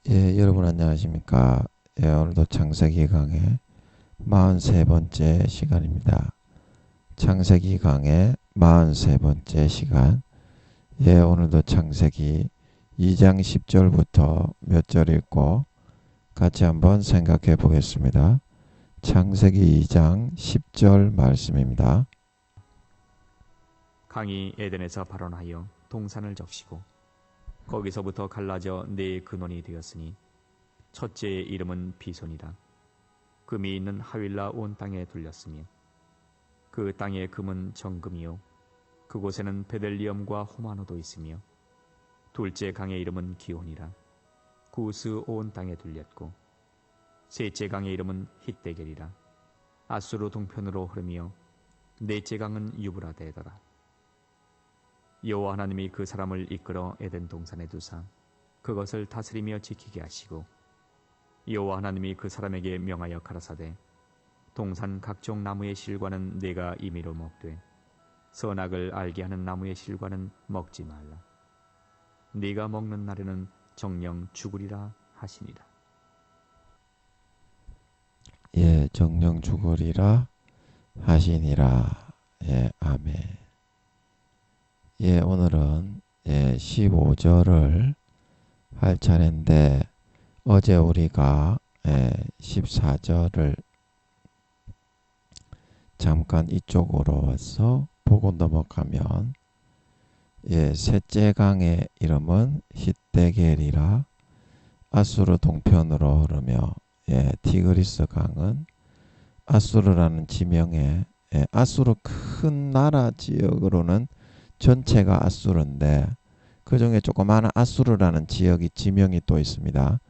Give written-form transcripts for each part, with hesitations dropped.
여러분 안녕하십니까? 오늘도 창세기 강의 43번째 시간입니다. 창세기 강의 43번째 시간. 오늘도 창세기 2장 10절부터 몇 절 읽고 같이 한번 생각해 보겠습니다. 창세기 2장 10절 말씀입니다. 강이 에덴에서 발원하여 동산을 적시고 거기서부터 갈라져 네 근원이 되었으니 첫째의 이름은 비손이라. 금이 있는 하윌라 온 땅에 둘렸으며 그 땅의 금은 정금이요 그곳에는 베델리엄과 호마노도 있으며 둘째 강의 이름은 기온이라. 구스 온 땅에 둘렸고 셋째 강의 이름은 hit데겔이라. 아수르 동편으로 흐르며 넷째 강은 유브라데더라. 여호와 하나님이 그 사람을 이끌어 에덴 동산에 두사 그것을 다스리며 지키게 하시고 여호와 하나님이 그 사람에게 명하여 가라사대 동산 각종 나무의 실과는 네가 임의로 먹되 선악을 알게 하는 나무의 실과는 먹지 말라. 네가 먹는 날에는 정령 죽으리라 하시니라. 정령 죽으리라 하시니라. 아멘. 오늘은 15절을 할 차례인데 어제 우리가 14절을 잠깐 이쪽으로 와서 보고 넘어가면 셋째 강의 이름은 hit데겔이라. 아수르 동편으로 흐르며 티그리스 강은 아수르라는 지명에 아수르 큰 나라 지역으로는 전체가 아수르인데 그 중에 조그마한 아수르라는 지역이 지명이 또 있습니다.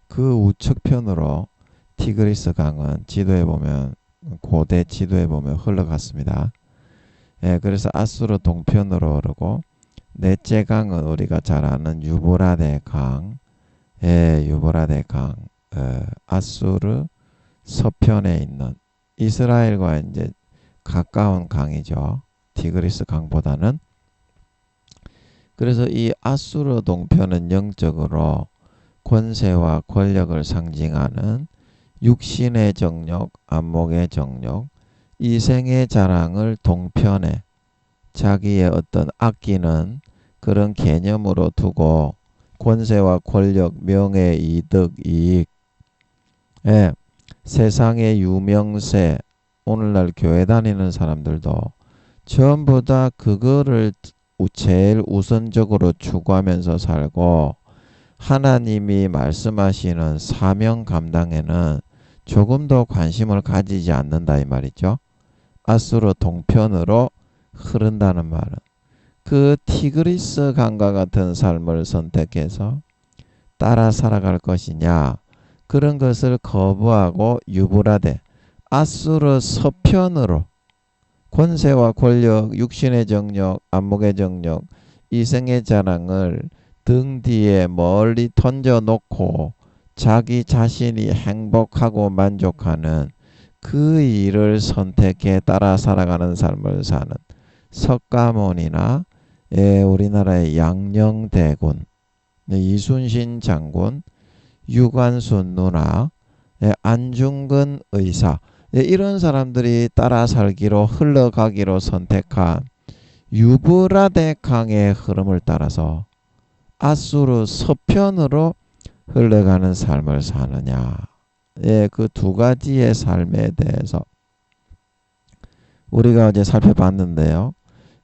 그 우측편으로 티그리스 강은 지도에 보면 고대 지도에 보면 흘러갔습니다. 그래서 아수르 동편으로 흐르고 넷째 강은 우리가 잘 아는 유브라데 강, 유브라데 강, 아수르 서편에 있는 이스라엘과 이제 가까운 강이죠. 티그리스 강보다는. 그래서 이 아수르 동편은 영적으로 권세와 권력을 상징하는 육신의 정욕, 안목의 정욕, 이생의 자랑을 동편에 자기의 어떤 아끼는 그런 개념으로 두고 권세와 권력, 명예, 이득, 이익, 세상의 유명세, 오늘날 교회 다니는 사람들도 전부 다 그거를 제일 우선적으로 추구하면서 살고 하나님이 말씀하시는 사명 감당에는 조금도 관심을 가지지 않는다 이 말이죠. 아수르 동편으로 흐른다는 말은 그 티그리스 강과 같은 삶을 선택해서 따라 살아갈 것이냐, 그런 것을 거부하고 유브라데 아수르 서편으로 권세와 권력, 육신의 정욕, 안목의 정욕, 이생의 자랑을 등 뒤에 멀리 던져놓고 자기 자신이 행복하고 만족하는 그 일을 선택해 따라 살아가는 삶을 사는 석가모니나 우리나라의 양녕대군, 이순신 장군, 유관순 누나, 안중근 의사, 이런 사람들이 따라 살기로 흘러가기로 선택한 유브라데 강의 흐름을 따라서 아수르 서편으로 흘러가는 삶을 사느냐, 그 두 가지의 삶에 대해서 우리가 어제 살펴봤는데요.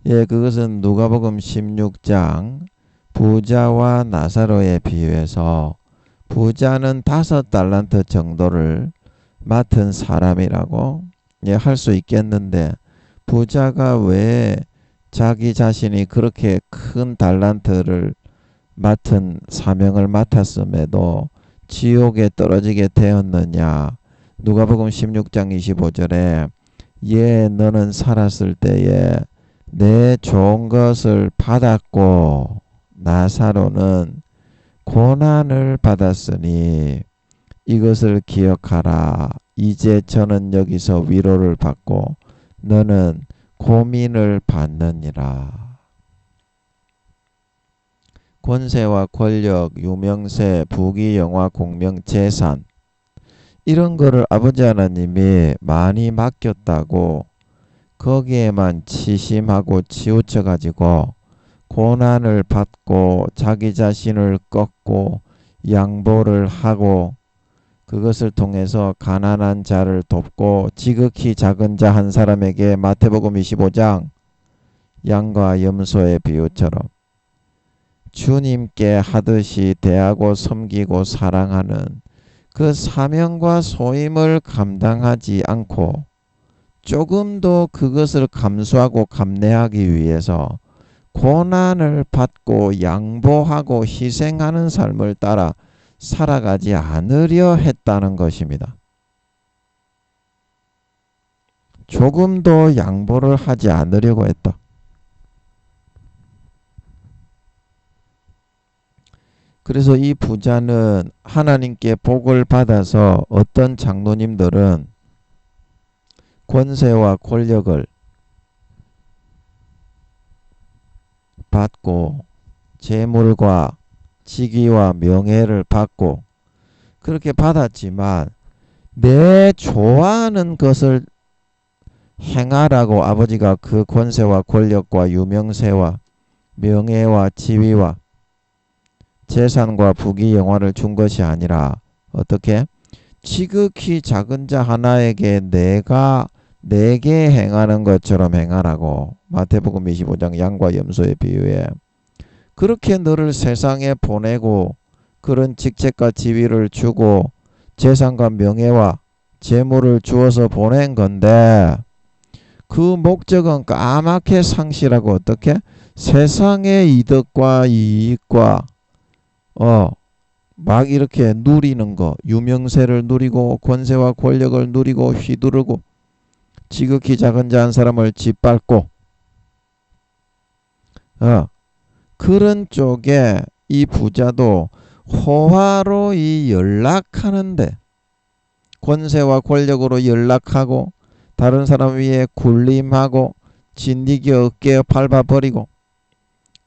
그것은 누가복음 16장 부자와 나사로의 비유에서 부자는 5달란트 정도를 맡은 사람이라고 할 수 있겠는데 부자가 왜 자기 자신이 그렇게 큰 달란트를 맡은 사명을 맡았음에도 지옥에 떨어지게 되었느냐. 누가복음 16장 25절에 너는 살았을 때에 내 좋은 것을 받았고 나사로는 고난을 받았으니 이것을 기억하라. 이제 저는 여기서 위로를 받고 너는 고민을 받느니라. 권세와 권력, 유명세, 부귀, 영화, 공명, 재산 이런 거를 아버지 하나님이 많이 맡겼다고 거기에만 치심하고 치우쳐 가지고 고난을 받고 자기 자신을 꺾고 양보를 하고 그것을 통해서 가난한 자를 돕고 지극히 작은 자 한 사람에게 마태복음 25장 양과 염소의 비유처럼 주님께 하듯이 대하고 섬기고 사랑하는 그 사명과 소임을 감당하지 않고 조금도 그것을 감수하고 감내하기 위해서 고난을 받고 양보하고 희생하는 삶을 따라 살아가지 않으려 했다는 것입니다. 조금도 양보를 하지 않으려고 했다. 그래서 이 부자는 하나님께 복을 받아서 어떤 장로님들은 권세와 권력을 받고 재물과 직위와 명예를 받고 그렇게 받았지만 내 좋아하는 것을 행하라고 아버지가 그 권세와 권력과 유명세와 명예와 지위와 재산과 부귀 영화를 준 것이 아니라 어떻게? 지극히 작은 자 하나에게 내가 내게 행하는 것처럼 행하라고 마태복음 25장 양과 염소의 비유에 그렇게 너를 세상에 보내고 그런 직책과 지위를 주고 재산과 명예와 재물을 주어서 보낸 건데 그 목적은 까맣게 상실하고 어떻게? 세상의 이득과 이익과 막 이렇게 누리는 거 유명세를 누리고 권세와 권력을 누리고 휘두르고 지극히 작은 자 한 사람을 짓밟고 그런 쪽에 이 부자도 호화로 이 연락하는데 권세와 권력으로 연락하고 다른 사람 위에 군림하고 진리기 어깨에 밟아버리고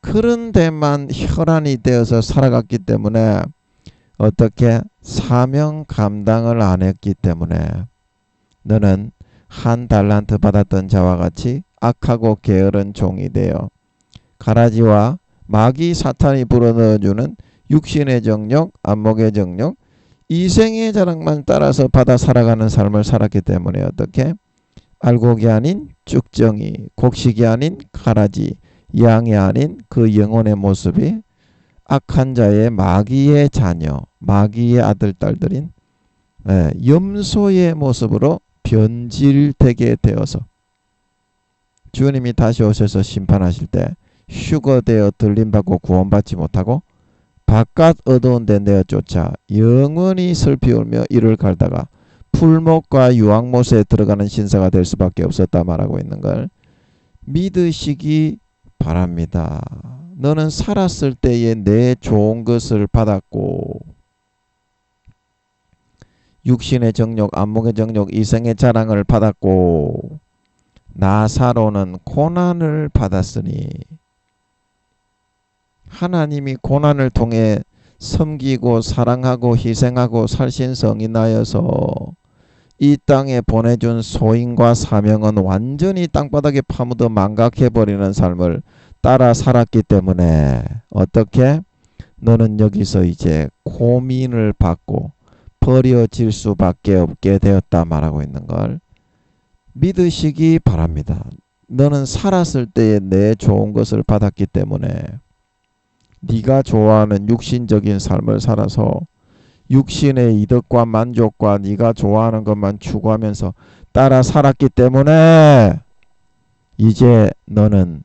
그런 데만 혈안이 되어서 살아갔기 때문에 어떻게 사명 감당을 안 했기 때문에 너는 한 달란트 받았던 자와 같이 악하고 게으른 종이 되어 가라지와 마귀 사탄이 불어넣어주는 육신의 정욕, 안목의 정욕, 이생의 자랑만 따라서 받아 살아가는 삶을 살았기 때문에 어떻게 알곡이 아닌 쭉정이, 곡식이 아닌 가라지, 양이 아닌 그 영혼의 모습이 악한 자의 마귀의 자녀, 마귀의 아들, 딸들인 염소의 모습으로 변질되게 되어서 주님이 다시 오셔서 심판하실 때 휴거되어 들림받고 구원받지 못하고 바깥 어두운 데 내어 쫓아 영원히 슬피 울며 이를 갈다가 풀목과 유황못에 들어가는 신사가 될 수밖에 없었다 말하고 있는 걸 믿으시기 바랍니다. 너는 살았을 때에 내 좋은 것을 받았고 육신의 정욕, 안목의 정욕, 이생의 자랑을 받았고 나사로는 고난을 받았으니 하나님이 고난을 통해 섬기고 사랑하고 희생하고 살신성인하여서 이 땅에 보내준 소인과 사명은 완전히 땅바닥에 파묻어 망각해버리는 삶을 따라 살았기 때문에 어떻게? 너는 여기서 이제 고민을 받고 버려질 수밖에 없게 되었다 말하고 있는 걸 믿으시기 바랍니다. 너는 살았을 때에 내 좋은 것을 받았기 때문에 네가 좋아하는 육신적인 삶을 살아서 육신의 이득과 만족과 네가 좋아하는 것만 추구하면서 따라 살았기 때문에 이제 너는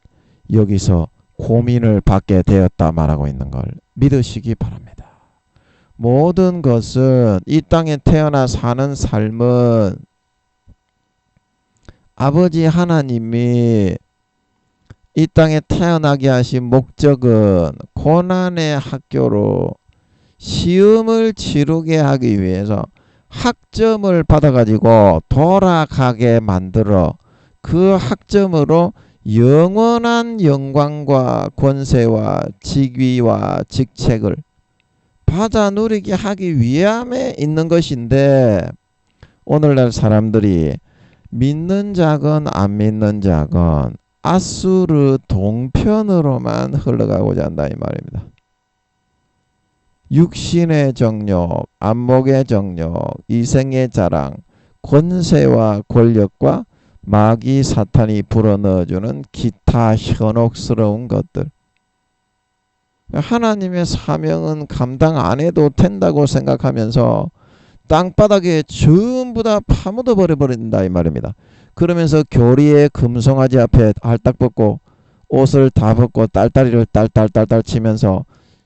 여기서 고민을 받게 되었다 말하고 있는 걸 믿으시기 바랍니다. 모든 것은 이 땅에 태어나 사는 삶은 아버지 하나님이 이 땅에 태어나게 하신 목적은 고난의 학교로 시험을 치르게 하기 위해서 학점을 받아가지고 돌아가게 만들어 그 학점으로 영원한 영광과 권세와 직위와 직책을 받아 누리게 하기 위함에 있는 것인데, 오늘날 사람들이 믿는 자건 안 믿는 자건 아수르 동편으로만 흘러가고자 한다 이 말입니다. 육신의 정욕, 안목의 정욕, 이생의 자랑, 권세와 권력과 마귀 사탄이 불어넣어주는 기타 현혹스러운 것들. 하나님의 사명은 감당 안 해도 된다고 생각하면서 땅바닥에 전부 다 파묻어 버려버린다 이 말입니다. 그러면서 교리의 금송아지 앞에 할딱 벗고 옷을 다 벗고 딸다리를 딸딸딸딸 치면서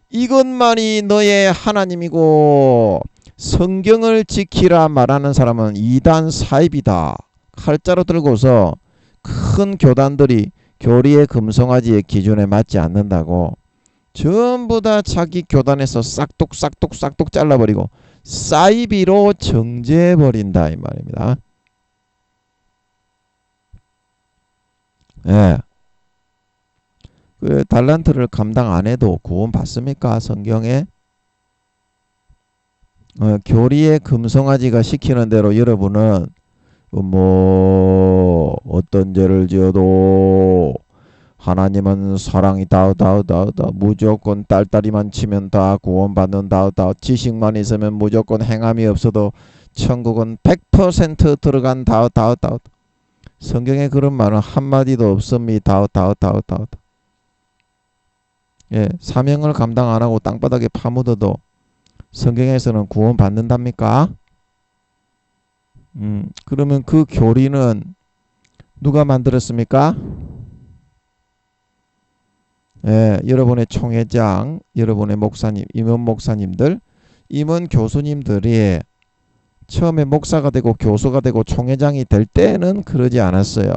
이것만이 너의 하나님이고 성경을 지키라 말하는 사람은 이단 사입이다. 칼자루 들고서 큰 교단들이 교리의 금송아지의 기준에 맞지 않는다고 전부 다 자기 교단에서 싹둑 잘라버리고 사이비로 정죄해버린다 이 말입니다. 예. 그 달란트를 감당 안 해도 구원 받습니까? 성경에 교리의 금송아지가 시키는 대로 여러분은 뭐 어떤 죄를 지어도 하나님은 사랑이다 무조건 딸다리만 치면 다 구원받는다 지식만 있으면 무조건 행함이 없어도 천국은 100% 들어간다 성경에 그런 말은 한마디도 없습니다. 예, 사명을 감당 안 하고 땅바닥에 파묻어도 성경에서는 구원받는답니까? 그러면 그 교리는 누가 만들었습니까? 예, 여러분의 총회장, 여러분의 목사님, 임원 목사님들, 임원 교수님들이 처음에 목사가 되고 교수가 되고 총회장이 될 때는 그러지 않았어요.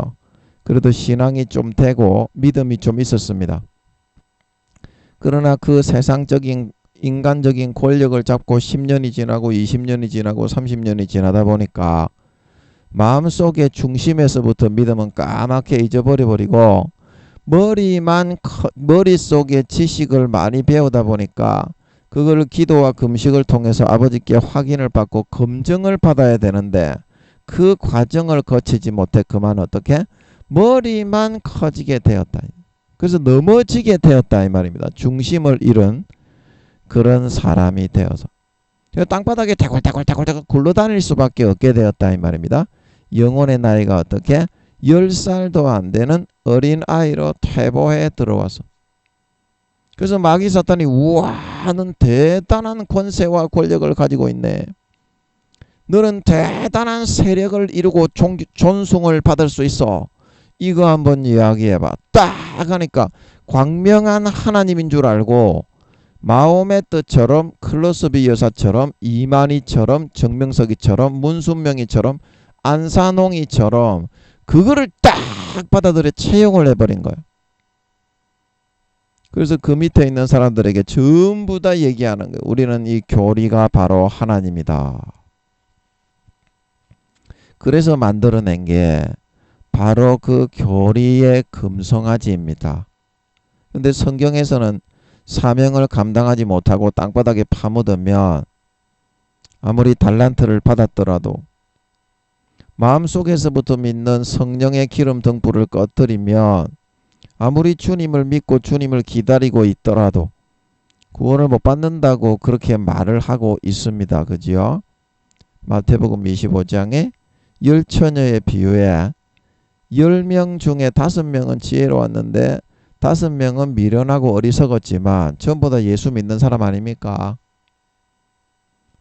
그래도 신앙이 좀 되고 믿음이 좀 있었습니다. 그러나 그 세상적인 인간적인 권력을 잡고 10년이 지나고 20년이 지나고 30년이 지나다 보니까 마음속의 중심에서부터 믿음은 까맣게 잊어버려버리고 머릿속에 지식을 많이 배우다 보니까 그걸 기도와 금식을 통해서 아버지께 확인을 받고 검증을 받아야 되는데 그 과정을 거치지 못해 그만 어떻게? 머리만 커지게 되었다. 그래서 넘어지게 되었다 이 말입니다. 중심을 잃은 그런 사람이 되어서 땅바닥에 대굴대굴 굴러다닐 수밖에 없게 되었다 이 말입니다. 영혼의 나이가 어떻게? 10살도 안 되는 어린아이로 퇴보해 들어와서 그래서 마귀 사탄이 우와 는 대단한 권세와 권력을 가지고 있네. 너는 대단한 세력을 이루고 존숭을 받을 수 있어. 이거 한번 이야기해봐. 딱 하니까 광명한 하나님인 줄 알고 마음의 뜻처럼 클로스비 여사처럼 이만희처럼 정명석이처럼 문순명이처럼 안산홍이처럼 그거를 딱 받아들여 채용을 해버린 거예요. 그래서 그 밑에 있는 사람들에게 전부 다 얘기하는 거예요. 우리는 이 교리가 바로 하나님이다. 그래서 만들어낸 게 바로 그 교리의 금송아지입니다. 근데 성경에서는 사명을 감당하지 못하고 땅바닥에 파묻으면 아무리 달란트를 받았더라도 마음속에서부터 믿는 성령의 기름 등불을 꺼뜨리면 아무리 주님을 믿고 주님을 기다리고 있더라도 구원을 못 받는다고 그렇게 말을 하고 있습니다. 그죠? 마태복음 25장에 10처녀의 비유에 10명 중에 5명은 지혜로웠는데 5명은 미련하고 어리석었지만 전부 다 예수 믿는 사람 아닙니까?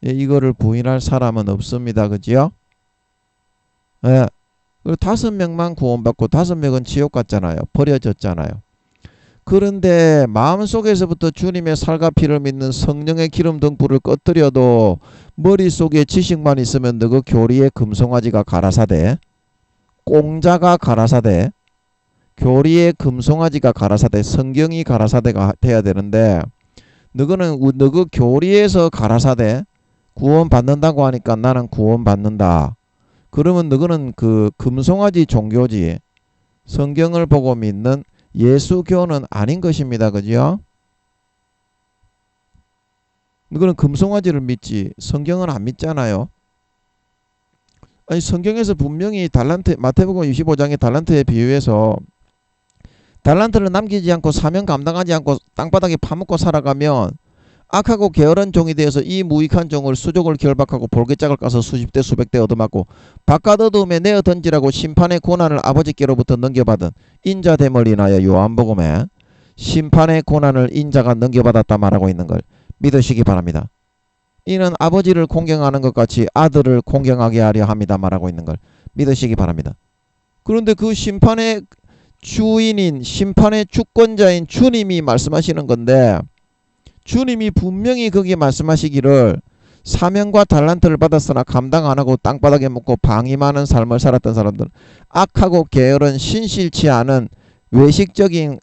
예, 이거를 부인할 사람은 없습니다. 그죠? 예. 그리고 5명만 구원받고 5명은 지옥 갔잖아요. 버려졌잖아요. 그런데 마음속에서부터 주님의 살과 피를 믿는 성령의 기름 등불을 꺼뜨려도 머릿속에 지식만 있으면 너그 교리의 금송아지가 가라사대, 공자가 가라사대, 교리의 금송아지가 가라사대, 성경이 가라사대가 돼야 되는데 너는 너그 교리에서 가라사대 구원 받는다고 하니까 나는 구원 받는다. 그러면 너는 그 금송아지 종교지. 성경을 보고 믿는 예수교는 아닌 것입니다. 그죠? 그는 금송아지를 믿지 성경은 안 믿잖아요. 아니 성경에서 분명히 달란트 마태복음 25장의 달란트에 비유해서 달란트를 남기지 않고 사명 감당하지 않고 땅바닥에 파묻고 살아가면 악하고 게으른 종이 되어서 이 무익한 종을 수족을 결박하고 볼개짝을 까서 수십 대 수백 대 얻어맞고 바깥 어두움에 내어 던지라고 심판의 고난을 아버지께로부터 넘겨받은 인자됨을 인하여 요한복음에 심판의 고난을 인자가 넘겨받았다 말하고 있는 걸 믿으시기 바랍니다. 이는 아버지를 공경하는 것 같이 아들을 공경하게 하려 합니다 말하고 있는 걸 믿으시기 바랍니다. 그런데 그 심판의 주인인 심판의 주권자인 주님이 말씀하시는 건데 주님이 분명히 거기에 말씀하시기를 사명과 달란트를 받았으나 감당 안하고 땅바닥에 묻고 방임하는 삶을 살았던 사람들 악하고 게으른 신실치 않은 외식적인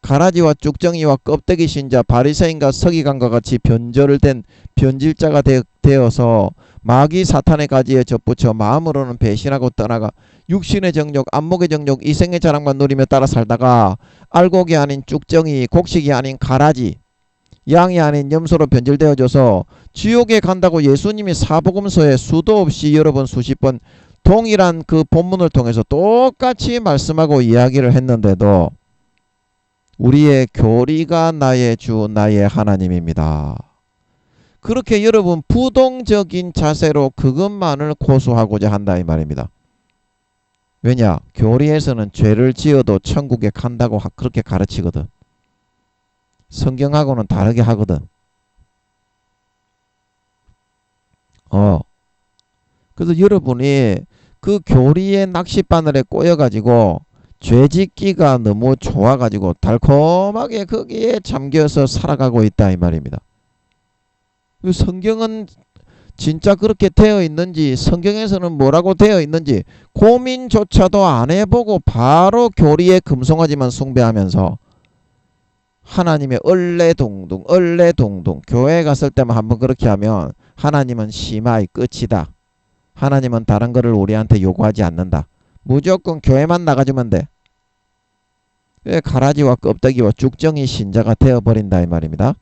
가라지와 쭉정이와 껍데기 신자 바리새인과 서기관과 같이 변절된 변질자가 되어서 마귀 사탄의 가지에 접붙여 마음으로는 배신하고 떠나가 육신의 정욕 안목의 정욕 이생의 자랑만 누리며 따라 살다가 알곡이 아닌 쭉정이 곡식이 아닌 가라지 양이 아닌 염소로 변질되어져서 지옥에 간다고 예수님이 사복음서에 수도 없이 여러 번 수십 번 동일한 그 본문을 통해서 똑같이 말씀하고 이야기를 했는데도 우리의 교리가 나의 주 나의 하나님입니다. 그렇게 여러분 부동적인 자세로 그것만을 고수하고자 한다 이 말입니다. 왜냐? 교리에서는 죄를 지어도 천국에 간다고 그렇게 가르치거든. 성경하고는 다르게 하거든. 그래서 여러분이 그 교리의 낚싯바늘에 꼬여가지고 죄짓기가 너무 좋아가지고 달콤하게 거기에 잠겨서 살아가고 있다 이 말입니다. 성경은 진짜 그렇게 되어 있는지 성경에서는 뭐라고 되어 있는지 고민조차도 안 해보고 바로 교리의 금송아지만 숭배하면서 하나님의 얼레동동 교회 갔을 때만 한번 그렇게 하면 하나님은 심하이 끝이다. 하나님은 다른 거를 우리한테 요구하지 않는다. 무조건 교회만 나가주면 돼. 왜 가라지와 껍데기와 죽정이 신자가 되어버린다 이 말입니다.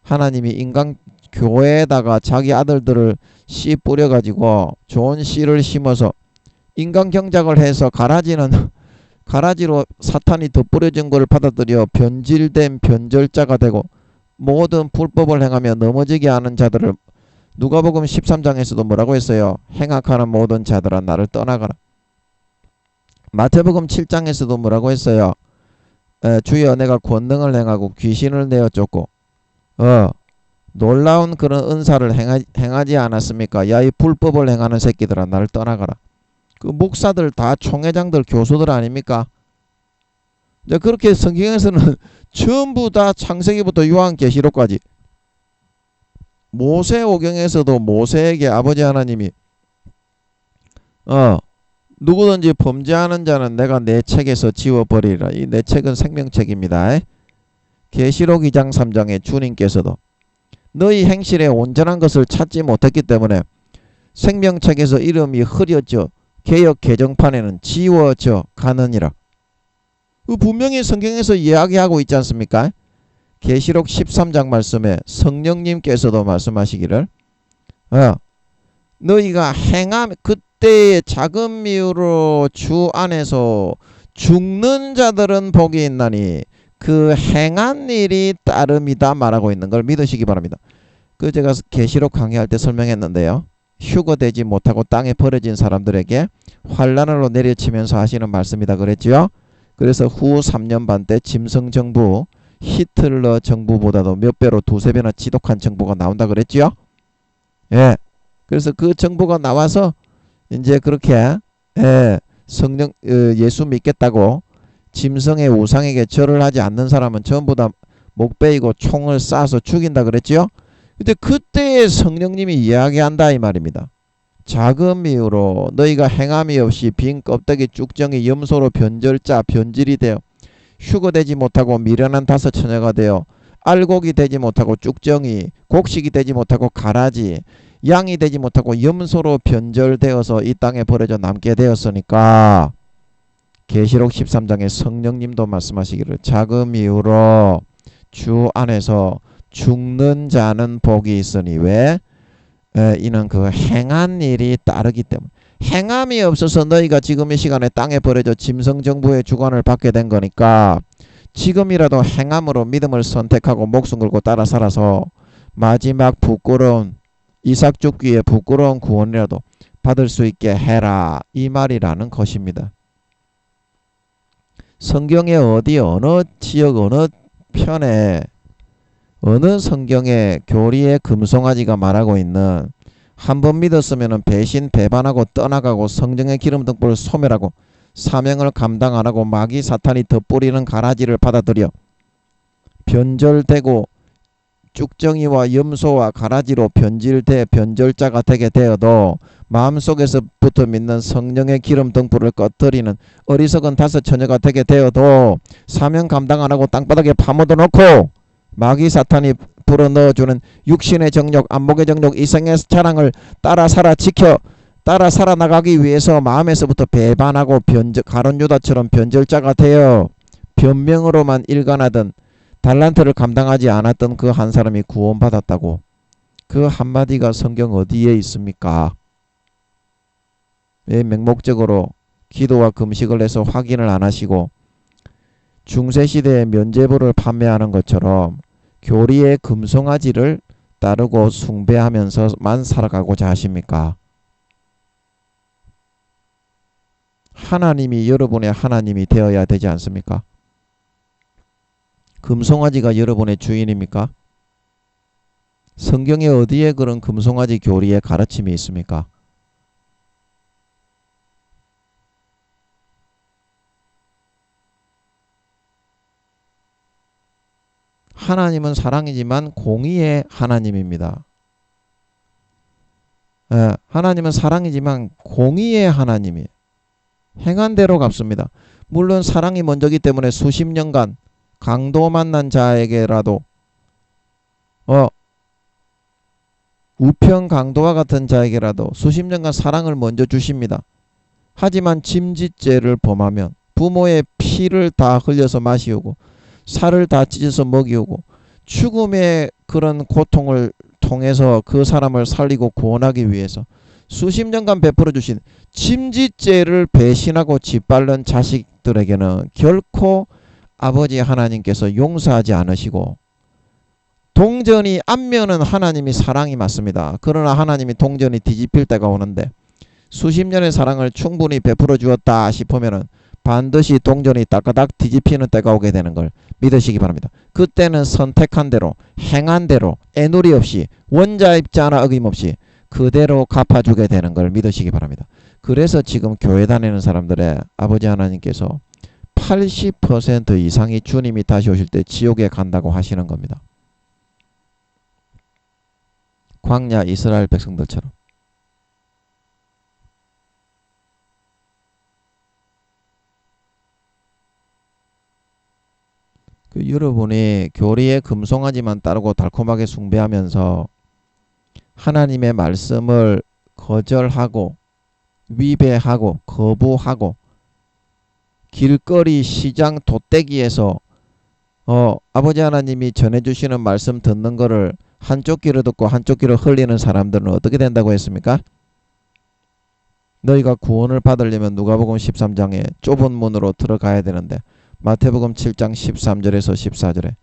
하나님이 인간 교회에다가 자기 아들들을 씨 뿌려가지고 좋은 씨를 심어서 인간 경작을 해서 가라지로 사탄이 덧뿌려진 것을 받아들여 변질된 변절자가 되고 모든 불법을 행하며 넘어지게 하는 자들을 누가복음 13장에서도 뭐라고 했어요? 행악하는 모든 자들아 나를 떠나가라. 마태복음 7장에서도 뭐라고 했어요? 주여 내가 권능을 행하고 귀신을 내어 쫓고 놀라운 그런 은사를 행하지 않았습니까? 야 이 불법을 행하는 새끼들아 나를 떠나가라. 그 목사들 다 총회장들 교수들 아닙니까? 이제 그렇게 성경에서는 전부 다 창세기부터 요한계시록까지 모세오경에서도 모세에게 아버지 하나님이 누구든지 범죄하는 자는 내가 내 책에서 지워버리라. 이 내 책은 생명책입니다. 계시록 2장 3장에 주님께서도 너희 행실에 온전한 것을 찾지 못했기 때문에 생명책에서 이름이 흐려져 개역 개정판에는 지워져 가느니라. 분명히 성경에서 이야기하고 있지 않습니까? 계시록 13장 말씀에 성령님께서도 말씀하시기를 너희가 그때의 작은 미우로 주 안에서 죽는 자들은 복이 있나니 그 행한 일이 따름이다 말하고 있는 걸 믿으시기 바랍니다. 그 제가 계시록 강의할 때 설명했는데요. 휴거되지 못하고 땅에 버려진 사람들에게 환난으로 내려치면서 하시는 말씀이다 그랬죠. 그래서 후 3년 반 때 짐승 정부 히틀러 정부보다도 몇 배로 두세 배나 지독한 정부가 나온다 그랬죠. 예. 그래서 그 정부가 나와서 이제 그렇게 성령 예수 믿겠다고 짐승의 우상에게 절을 하지 않는 사람은 전부 다 목 베이고 총을 쏴서 죽인다 그랬죠. 근데 그때의 성령님이 이야기한다 이 말입니다. 작은 미우로 너희가 행함이 없이 빈 껍데기 쭉정이 염소로 변절자 변질이 되어 휴거되지 못하고 미련한 다섯 처녀가 되어 알곡이 되지 못하고 쭉정이 곡식이 되지 못하고 가라지 양이 되지 못하고 염소로 변절되어서 이 땅에 버려져 남게 되었으니까 계시록 13장에 성령님도 말씀하시기를 작은 이유로 주 안에서 죽는 자는 복이 있으니 왜? 이는 그 행한 일이 따르기 때문에. 행함이 없어서 너희가 지금 이 시간에 땅에 버려져 짐승정부의 주관을 받게 된 거니까 지금이라도 행함으로 믿음을 선택하고 목숨 걸고 따라 살아서 마지막 부끄러운 이삭 죽기에 부끄러운 구원이라도 받을 수 있게 해라, 이 말이라는 것입니다. 성경의 어디 어느 지역 어느 편에 어느 성경의 교리의 금송아지가 말하고 있는 한 번 믿었으면 배신 배반하고 떠나가고 성령의 기름 등불을 소멸하고 사명을 감당 안 하고 마귀 사탄이 덧뿌리는 가라지를 받아들여 변절되고 쭉정이와 염소와 가라지로 변질돼 변절자가 되게 되어도 마음속에서부터 믿는 성령의 기름 등불을 꺼뜨리는 어리석은 다섯 처녀가 되게 되어도 사명 감당 안 하고 땅바닥에 파묻어 놓고 마귀 사탄이 불어넣어주는 육신의 정욕, 안목의 정욕, 이생의 자랑을 따라 살아나가기 위해서 마음에서부터 배반하고 가룟 유다처럼 변절자가 되어 변명으로만 일관하던 달란트를 감당하지 않았던 그 한 사람이 구원받았다고. 그 한마디가 성경 어디에 있습니까? 왜 맹목적으로 기도와 금식을 해서 확인을 안 하시고 중세시대에 면죄부를 판매하는 것처럼 교리의 금송아지를 따르고 숭배하면서만 살아가고자 하십니까? 하나님이 여러분의 하나님이 되어야 되지 않습니까? 금송아지가 여러분의 주인입니까? 성경에 어디에 그런 금송아지 교리의 가르침이 있습니까? 하나님은 사랑이지만 공의의 하나님입니다. 하나님은 사랑이지만 공의의 하나님이에요. 행한 대로 갚습니다. 물론 사랑이 먼저기 때문에 수십 년간 강도 만난 자에게라도 우편 강도와 같은 자에게라도 수십 년간 사랑을 먼저 주십니다. 하지만 짐짓죄를 범하면 부모의 피를 다 흘려서 마시우고 살을 다 찢어서 먹이우고 죽음의 그런 고통을 통해서 그 사람을 살리고 구원하기 위해서 수십 년간 베풀어 주신 짐짓죄를 배신하고 짓밟는 자식들에게는 결코 아버지 하나님께서 용서하지 않으시고, 동전이 앞면은 하나님이 사랑이 맞습니다. 그러나 하나님이 동전이 뒤집힐 때가 오는데 수십 년의 사랑을 충분히 베풀어 주었다 싶으면은 반드시 동전이 따까닥 뒤집히는 때가 오게 되는 걸 믿으시기 바랍니다. 그때는 선택한 대로 행한 대로 애누리 없이 원자입자 하나 어김없이 그대로 갚아주게 되는 걸 믿으시기 바랍니다. 그래서 지금 교회 다니는 사람들의 아버지 하나님께서 80% 이상이 주님이 다시 오실 때 지옥에 간다고 하시는 겁니다. 광야 이스라엘 백성들처럼. 여러분이 교리의 금송아지만 따르고 달콤하게 숭배하면서 하나님의 말씀을 거절하고 위배하고 거부하고 길거리 시장 돗대기에서 아버지 하나님이 전해주시는 말씀 듣는 거를 한쪽 귀로 듣고 한쪽 귀로 흘리는 사람들은 어떻게 된다고 했습니까? 너희가 구원을 받으려면 누가복음 13장에 좁은 문으로 들어가야 되는데 마태복음 7장 13절에서 14절에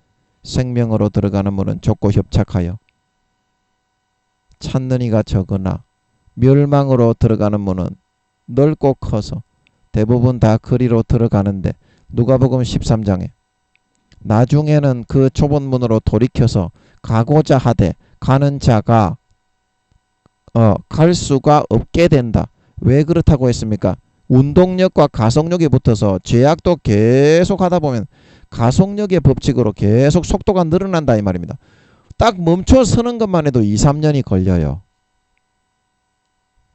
생명으로 들어가는 문은 좁고 협착하여 찾는 이가 적으나 멸망으로 들어가는 문은 넓고 커서 대부분 다 그리로 들어가는데 누가복음 13장에 나중에는 그 좁은 문으로 돌이켜서 가고자 하되 가는 자가 갈 수가 없게 된다. 왜 그렇다고 했습니까? 운동력과 가속력이 붙어서 죄악도 계속 하다 보면 가속력의 법칙으로 계속 속도가 늘어난다 이 말입니다. 딱 멈춰 서는 것만 해도 2, 3년이 걸려요.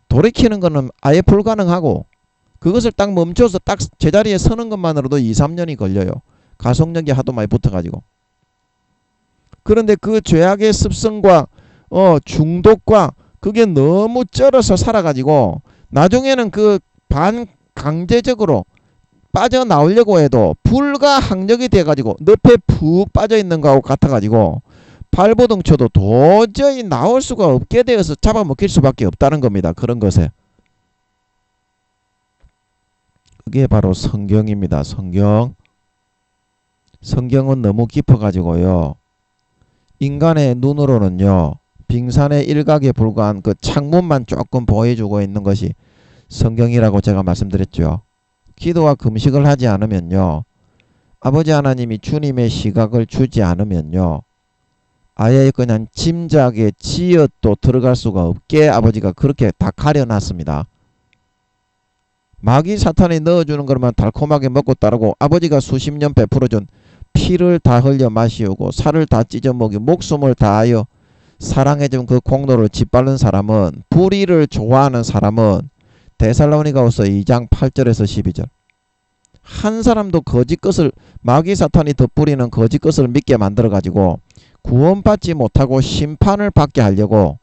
돌이키는 거는 아예 불가능하고 그것을 딱 멈춰서 딱 제자리에 서는 것만으로도 2, 3년이 걸려요. 가속력이 하도 많이 붙어가지고. 그런데 그 죄악의 습성과 중독과 그게 너무 쩔어서 살아가지고 나중에는 그 반강제적으로 빠져나오려고 해도 불가항력이 돼가지고 늪에 푹 빠져있는 거하고 같아가지고 발버둥 쳐도 도저히 나올 수가 없게 되어서 잡아먹힐 수밖에 없다는 겁니다. 그런 것에. 그게 바로 성경입니다. 성경. 성경은 너무 깊어가지고요. 인간의 눈으로는요. 빙산의 일각에 불과한 그 창문만 조금 보여주고 있는 것이 성경이라고 제가 말씀드렸죠. 기도와 금식을 하지 않으면요. 아버지 하나님이 주님의 시각을 주지 않으면요. 아예 그냥 짐작에 지어도 들어갈 수가 없게 아버지가 그렇게 다 가려놨습니다. 마귀 사탄이 넣어주는 것만 달콤하게 먹고 따르고 아버지가 수십 년 베풀어준 피를 다 흘려 마시우고 살을 다 찢어 먹이 목숨을 다하여 사랑해준 그 공로를 짓밟는 사람은 불의를 좋아하는 사람은 데살로니가후서 2장 8절에서 12절 한 사람도 거짓 것을 마귀 사탄이 덧부리는 거짓 것을 믿게 만들어 가지고 구원받지 못하고 심판을 받게 하려고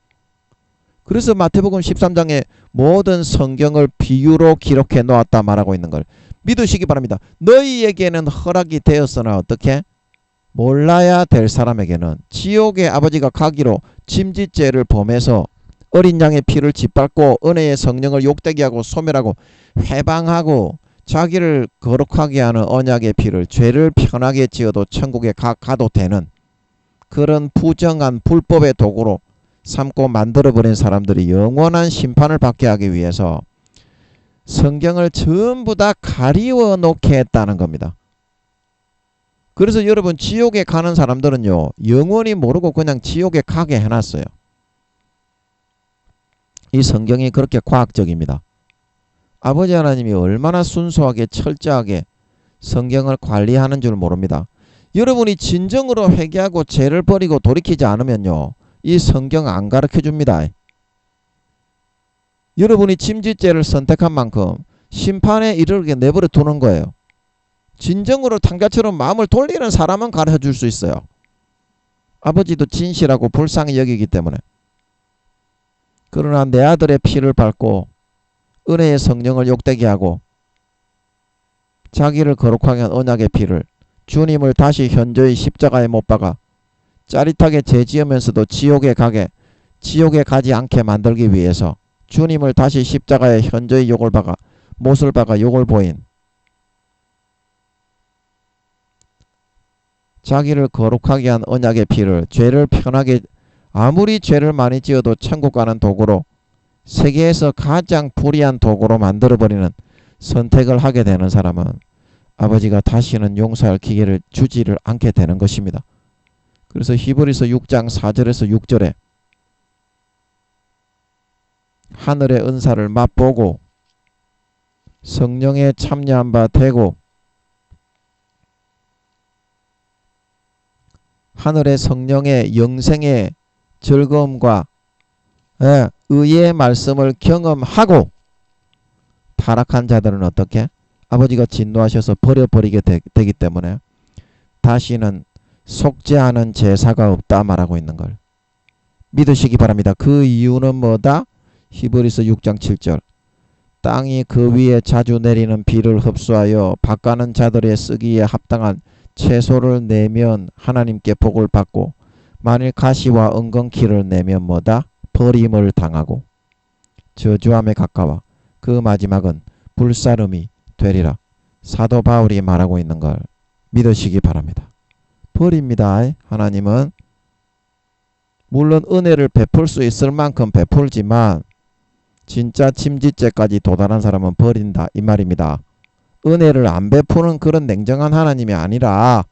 그래서 마태복음 13장에 모든 성경을 비유로 기록해 놓았다 말하고 있는 걸 믿으시기 바랍니다. 너희에게는 허락이 되었으나 어떻게? 몰라야 될 사람에게는 지옥의 아버지가 가기로 침짓죄를 범해서 어린 양의 피를 짓밟고 은혜의 성령을 욕되게 하고 소멸하고 회방하고 자기를 거룩하게 하는 언약의 피를 죄를 편하게 지어도 천국에 가도 되는 그런 부정한 불법의 도구로 삼고 만들어버린 사람들이 영원한 심판을 받게 하기 위해서 성경을 전부 다 가리워 놓게 했다는 겁니다. 그래서 여러분 지옥에 가는 사람들은요. 영원히 모르고 그냥 지옥에 가게 해놨어요. 이 성경이 그렇게 과학적입니다. 아버지 하나님이 얼마나 순수하게 철저하게 성경을 관리하는 줄 모릅니다. 여러분이 진정으로 회개하고 죄를 버리고 돌이키지 않으면요. 이 성경 안 가르쳐줍니다. 여러분이 침짓죄를 선택한 만큼 심판에 이르게 내버려 두는 거예요. 진정으로 탕자처럼 마음을 돌리는 사람은 가르쳐줄 수 있어요. 아버지도 진실하고 불쌍히 여기기 때문에. 그러나 내 아들의 피를 밟고 은혜의 성령을 욕되게 하고 자기를 거룩하게 한 언약의 피를 주님을 다시 현저히 십자가에 못 박아 짜릿하게 죄지으면서도 지옥에 가지 않게 만들기 위해서 주님을 다시 십자가에 현저히 욕을 박아 못을 박아 욕을 보인 자기를 거룩하게 한 언약의 피를 죄를 편하게 아무리 죄를 많이 지어도 천국 가는 도구로 세계에서 가장 불의한 도구로 만들어버리는 선택을 하게 되는 사람은 아버지가 다시는 용서할 기회를 주지를 않게 되는 것입니다. 그래서 히브리서 6장 4절에서 6절에 하늘의 은사를 맛보고 성령에 참여한 바 되고 하늘의 성령의 영생의 즐거움과 의의 말씀을 경험하고 타락한 자들은 어떻게? 아버지가 진노하셔서 버려버리게 되기 때문에 다시는 속죄하는 제사가 없다 말하고 있는 걸 믿으시기 바랍니다. 그 이유는 뭐다? 히브리서 6장 7절 땅이 그 위에 자주 내리는 비를 흡수하여 밭가는 자들의 쓰기에 합당한 채소를 내면 하나님께 복을 받고 만일 가시와 엉겅퀴를 내면 뭐다? 버림을 당하고 저주함에 가까워 그 마지막은 불사름이 되리라. 사도 바울이 말하고 있는 걸 믿으시기 바랍니다. 버립니다. 하나님은 물론 은혜를 베풀 수 있을 만큼 베풀지만 진짜 침짓죄까지 도달한 사람은 버린다 이 말입니다. 은혜를 안 베푸는 그런 냉정한 하나님이 아니라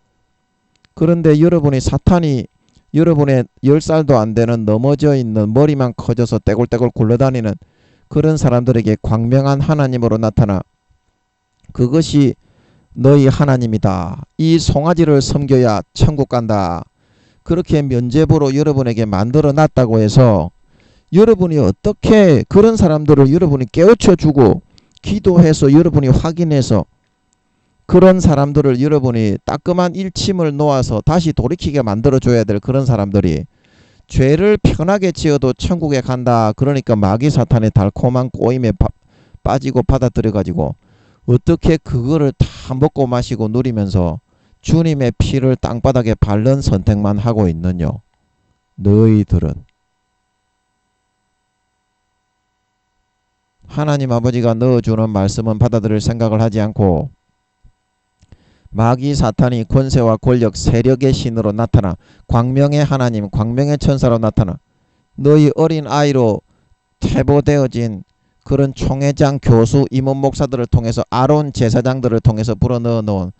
그런데 여러분이 사탄이 여러분의 10살도 안 되는 넘어져 있는 머리만 커져서 떼굴떼굴 굴러다니는 그런 사람들에게 광명한 하나님으로 나타나 그것이 너희 하나님이다. 이 송아지를 섬겨야 천국 간다. 그렇게 면죄부로 여러분에게 만들어 놨다고 해서 여러분이 어떻게 그런 사람들을 여러분이 깨우쳐주고 기도해서 여러분이 확인해서 그런 사람들을 여러분이 따끔한 일침을 놓아서 다시 돌이키게 만들어줘야 될 그런 사람들이 죄를 편하게 지어도 천국에 간다. 그러니까 마귀 사탄의 달콤한 꼬임에 빠지고 받아들여가지고 어떻게 그거를 다 먹고 마시고 누리면서 주님의 피를 땅바닥에 바른 선택만 하고 있느냐? 너희들은. 하나님 아버지가 넣어주는 말씀은 받아들일 생각을 하지 않고 마귀 사탄이 권세와 권력 세력의 신으로 나타나 광명의 하나님 광명의 천사로 나타나 너희 어린 아이로 태보되어진 그런 총회장 교수 임원 목사들을 통해서 아론 제사장들을 통해서 불어넣어 놓은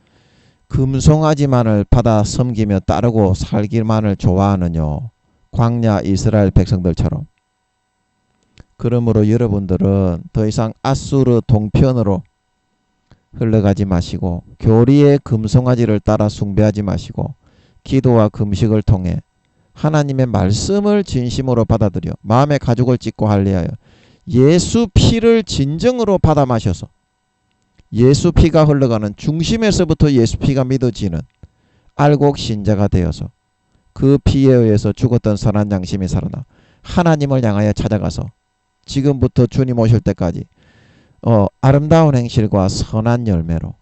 금송아지만을 받아 섬기며 따르고 살기만을 좋아하느뇨. 광야 이스라엘 백성들처럼. 그러므로 여러분들은 더 이상 아수르 동편으로 흘러가지 마시고 교리의 금송아지를 따라 숭배하지 마시고 기도와 금식을 통해 하나님의 말씀을 진심으로 받아들여 마음의 가죽을 찢고 할례하여 예수 피를 진정으로 받아 마셔서 예수 피가 흘러가는 중심에서부터 예수 피가 믿어지는 알곡 신자가 되어서 그 피에 의해서 죽었던 선한 양심이 살아나 하나님을 향하여 찾아가서 지금부터 주님 오실 때까지 아름다운 행실과 선한 열매로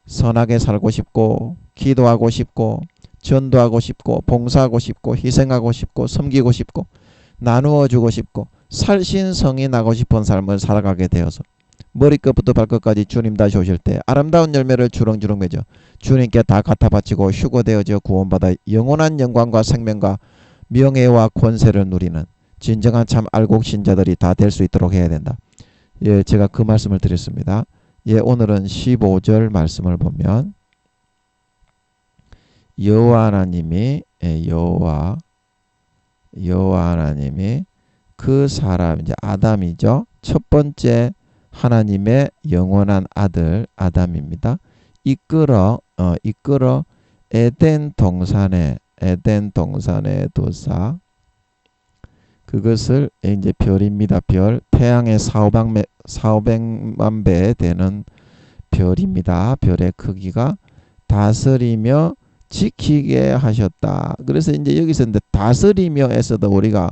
선하게 살고 싶고 기도하고 싶고 전도하고 싶고 봉사하고 싶고 희생하고 싶고 섬기고 싶고 나누어 주고 싶고 살신성이 나고 싶은 삶을 살아가게 되어서 머리끝부터 발끝까지 주님 다시 오실 때 아름다운 열매를 주렁주렁 맺어 주님께 다 갖다 바치고 휴거되어져 구원받아 영원한 영광과 생명과 명예와 권세를 누리는 진정한 참 알곡 신자들이 다 될 수 있도록 해야 된다. 예, 제가 그 말씀을 드렸습니다. 예, 오늘은 15절 말씀을 보면 여호와 하나님이 여호와 하나님이 그 사람 이제 아담이죠. 첫 번째 하나님의 영원한 아들 아담입니다. 이끌어 에덴 동산에 두사 그것을 이제 별입니다. 별 태양의 400만 배 되는 별입니다. 별의 크기가 다스리며 지키게 하셨다. 그래서 이제 여기서 이제 다스리며에서도 우리가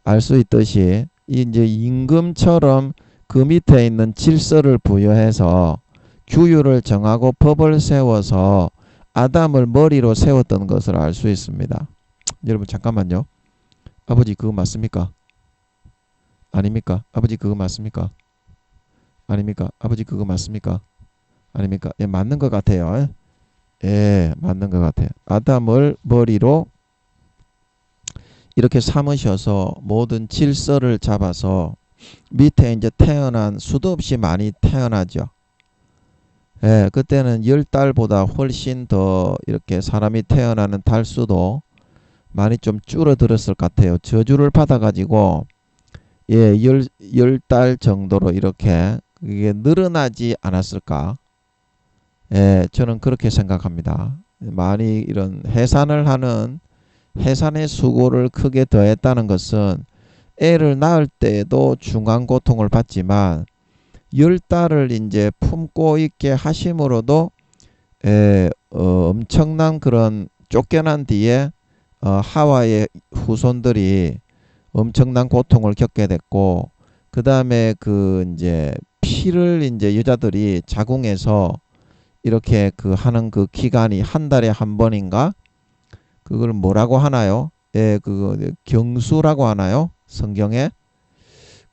알 수 있듯이 이제 임금처럼 그 밑에 있는 질서를 부여해서 규율을 정하고 법을 세워서 아담을 머리로 세웠던 것을 알 수 있습니다. 여러분 잠깐만요. 아버지 그거 맞습니까? 아닙니까? 아버지 그거 맞습니까? 아닙니까? 아버지 그거 맞습니까? 아닙니까? 예, 맞는 것 같아요. 예, 맞는 것 같아요. 아담을 머리로 이렇게 삼으셔서 모든 질서를 잡아서 밑에 이제 태어난 수도 없이 많이 태어나죠. 예, 그때는 10달보다 훨씬 더 이렇게 사람이 태어나는 달수도 많이 좀 줄어들었을 것 같아요. 저주를 받아가지고 예, 10달 정도로 이렇게 이게 늘어나지 않았을까? 예, 저는 그렇게 생각합니다. 많이 이런 해산의 수고를 크게 더했다는 것은 애를 낳을 때도 중한 고통을 받지만 10달을 이제 품고 있게 하심으로도 엄청난 그런 쫓겨난 뒤에 하와의 후손들이 엄청난 고통을 겪게 됐고 그 다음에 그 이제 피를 이제 여자들이 자궁에서 이렇게 그 하는 그 기간이 한 달에 한 번인가 그걸 뭐라고 하나요? 예, 그거 경수라고 하나요? 성경에.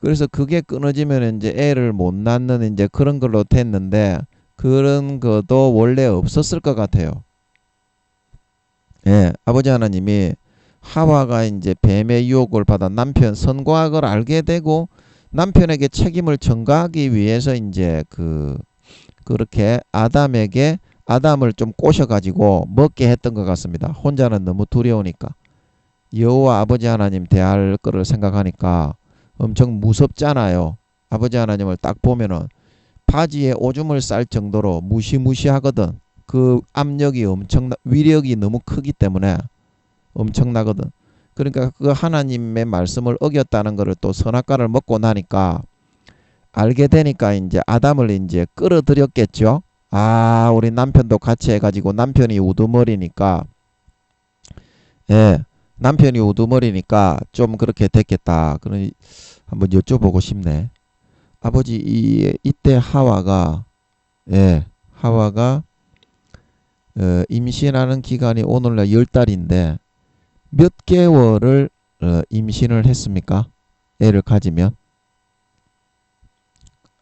그래서 그게 끊어지면 이제 애를 못 낳는 이제 그런 걸로 됐는데 그런 것도 원래 없었을 것 같아요. 예, 아버지 하나님이 하와가 이제 뱀의 유혹을 받아 남편 선과학을 알게 되고 남편에게 책임을 전가하기 위해서 이제 그렇게 아담을 좀 꼬셔가지고 먹게 했던 것 같습니다. 혼자는 너무 두려우니까. 여호와 아버지 하나님 대할 거를 생각하니까 엄청 무섭잖아요. 아버지 하나님을 딱 보면은 바지에 오줌을 쌀 정도로 무시무시하거든. 그 압력이 위력이 너무 크기 때문에 엄청나거든. 그러니까 그 하나님의 말씀을 어겼다는 것을 또 선악과를 먹고 나니까 알게 되니까 이제 아담을 이제 끌어들였겠죠. 아, 우리 남편도 같이 해가지고 남편이 우두머리니까 예, 남편이 우두머리니까 좀 그렇게 됐겠다. 그러니 한번 여쭤보고 싶네. 아버지 이때 하와가 예, 하와가 임신하는 기간이 오늘날 10달인데 몇 개월을 임신을 했습니까? 애를 가지면.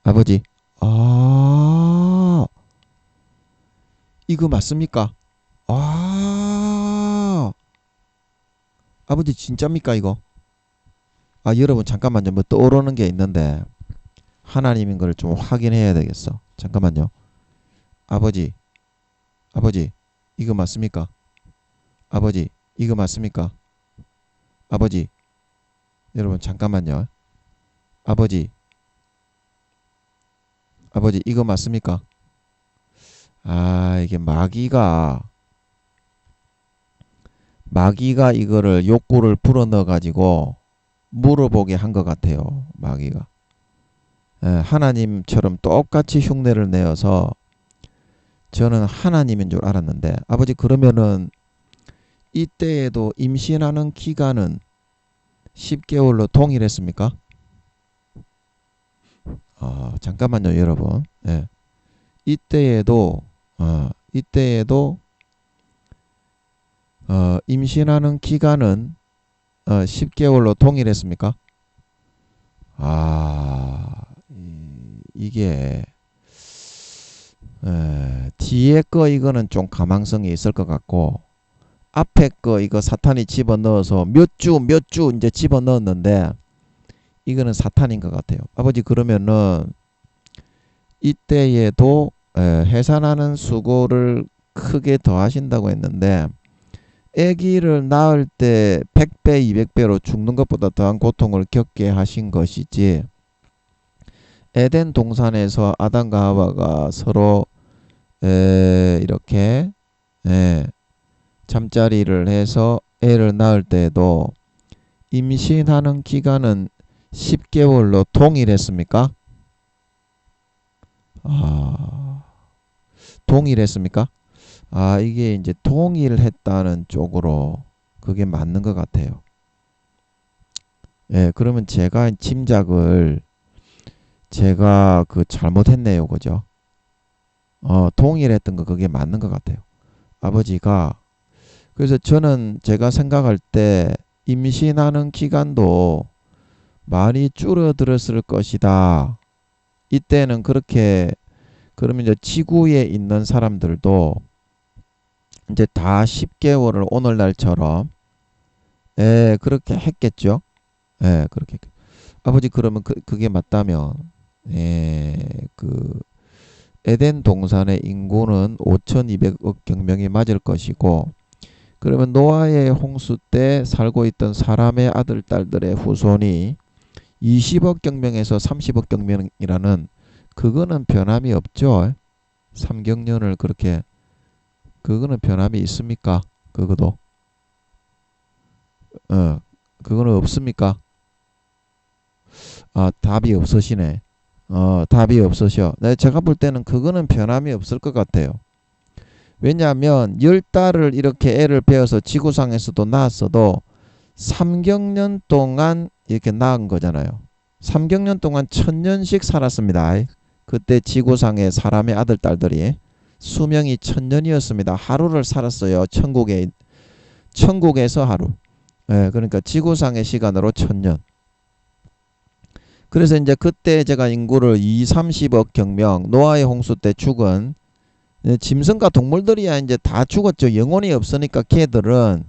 아버지, 아, 이거 맞습니까? 아, 아버지 진짜입니까 이거? 아, 여러분 잠깐만요. 뭐 떠오르는 게 있는데 하나님인 걸 좀 확인해야 되겠어. 잠깐만요. 아버지, 아버지, 이거 맞습니까? 아버지, 이거 맞습니까? 아버지, 여러분 잠깐만요. 아버지, 아버지, 이거 맞습니까? 아, 이게 마귀가 이거를 욕구를 불어넣어 가지고 물어보게 한 것 같아요. 마귀가. 예, 하나님처럼 똑같이 흉내를 내어서 저는 하나님인 줄 알았는데 아버지 그러면은 이때에도 임신하는 기간은 10개월로 동일했습니까? 잠깐만요, 여러분. 예. 이때에도 이때에도 임신하는 기간은 10개월로 동일했습니까? 아, 이게 뒤에 거 이거는 좀 가망성이 있을 것 같고 앞에 거 이거 사탄이 집어넣어서 몇 주 이제 집어넣었는데 이거는 사탄인 것 같아요. 아버지 그러면은 이때에도 해산하는 수고를 크게 더하신다고 했는데 아기를 낳을 때 100배, 200배로 죽는 것보다 더한 고통을 겪게 하신 것이지 에덴 동산에서 아담과 하와가 서로 이렇게 잠자리를 해서 애를 낳을 때에도 임신하는 기간은 10개월로 동일했습니까? 아, 동일했습니까? 아, 이게 이제 동일했다는 쪽으로 그게 맞는 것 같아요. 예, 그러면 제가 그 잘못했네요. 그죠? 동일했던 거 그게 맞는 것 같아요. 아버지가 그래서 저는 제가 생각할 때 임신하는 기간도 많이 줄어들었을 것이다. 이때는 그렇게 그러면 이제 지구에 있는 사람들도 이제 다 10개월을 오늘날처럼 그렇게 했겠죠. 그렇게 아버지 그러면 그게 맞다면 그 에덴 동산의 인구는 5,200억 경명이 맞을 것이고 그러면 노아의 홍수 때 살고 있던 사람의 아들 딸들의 후손이 20억 경명에서 30억 경명이라는 그거는 변함이 없죠. 3경년을 그렇게 그거는 변함이 있습니까? 그거도 그거는 없습니까? 아, 답이 없으시네. 답이 없으셔. 네, 제가 볼 때는 그거는 변함이 없을 것 같아요. 왜냐하면 10달을 이렇게 애를 베어서 지구상에서도 낳았어도 3경년 동안 이렇게 낳은 거잖아요. 3경년 동안 1000년씩 살았습니다. 그때 지구상의 사람의 아들 딸들이 수명이 1000년이었습니다. 하루를 살았어요. 천국에서 하루. 그러니까 지구상의 시간으로 1000년. 그래서 이제 그때 제가 인구를 2, 30억 경명 노아의 홍수 때 죽은 짐승과 동물들이야 이제 다 죽었죠. 영혼이 없으니까 걔들은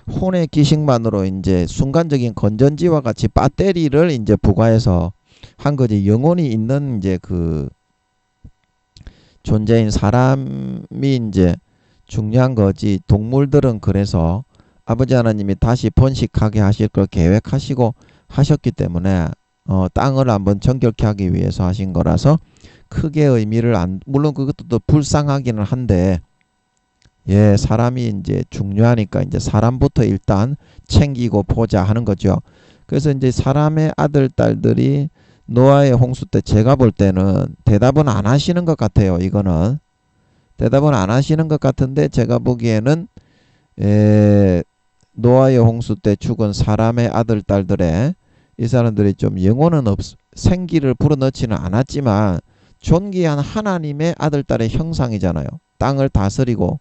혼의 기식만으로 이제 순간적인 건전지와 같이 배터리를 이제 부과해서 한 거지. 영혼이 있는 이제 그 존재인 사람이 이제 중요한 거지. 동물들은 그래서 아버지 하나님이 다시 번식하게 하실 걸 계획하시고 하셨기 때문에 땅을 한번 정결케 하기 위해서 하신 거라서 크게 의미를 물론 그것도 또 불쌍하기는 한데 사람이 이제 중요하니까 이제 사람부터 일단 챙기고 보자 하는 거죠. 그래서 이제 사람의 아들 딸들이 노아의 홍수 때 제가 볼 때는 대답은 안 하시는 것 같아요. 이거는 대답은 안 하시는 것 같은데 제가 보기에는 노아의 홍수 때 죽은 사람의 아들 딸들의 이 사람들이 좀 영혼은 생기를 불어넣지는 않았지만 존귀한 하나님의 아들, 딸의 형상이잖아요. 땅을 다스리고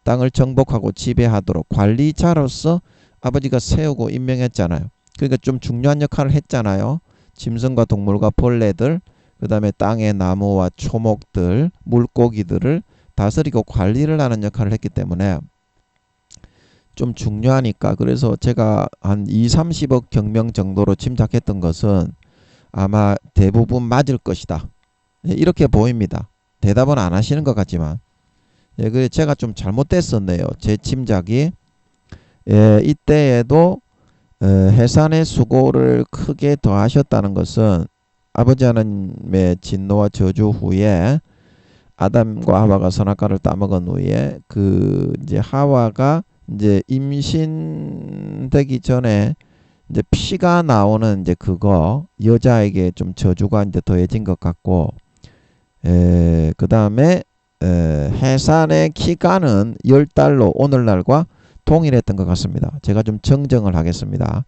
땅을 정복하고 지배하도록 관리자로서 아버지가 세우고 임명했잖아요. 그러니까 좀 중요한 역할을 했잖아요. 짐승과 동물과 벌레들, 그 다음에 땅의 나무와 초목들, 물고기들을 다스리고 관리를 하는 역할을 했기 때문에 좀 중요하니까, 그래서 제가 한 2, 30억 경명 정도로 짐작했던 것은 아마 대부분 맞을 것이다. 이렇게 보입니다. 대답은 안 하시는 것 같지만. 그래 제가 좀 잘못됐었네요. 제 짐작이. 이때에도 해산의 수고를 크게 더하셨다는 것은 아버지 하나님의 진노와 저주 후에 아담과 하와가 선악과를 따먹은 후에 그 이제 하와가 이제 임신되기 전에 이제 피가 나오는 이제 그거 여자에게 좀 저주가 이제 더해진 것 같고, 그 다음에 해산의 기간은 10달로 오늘날과 동일했던 것 같습니다. 제가 좀 정정을 하겠습니다.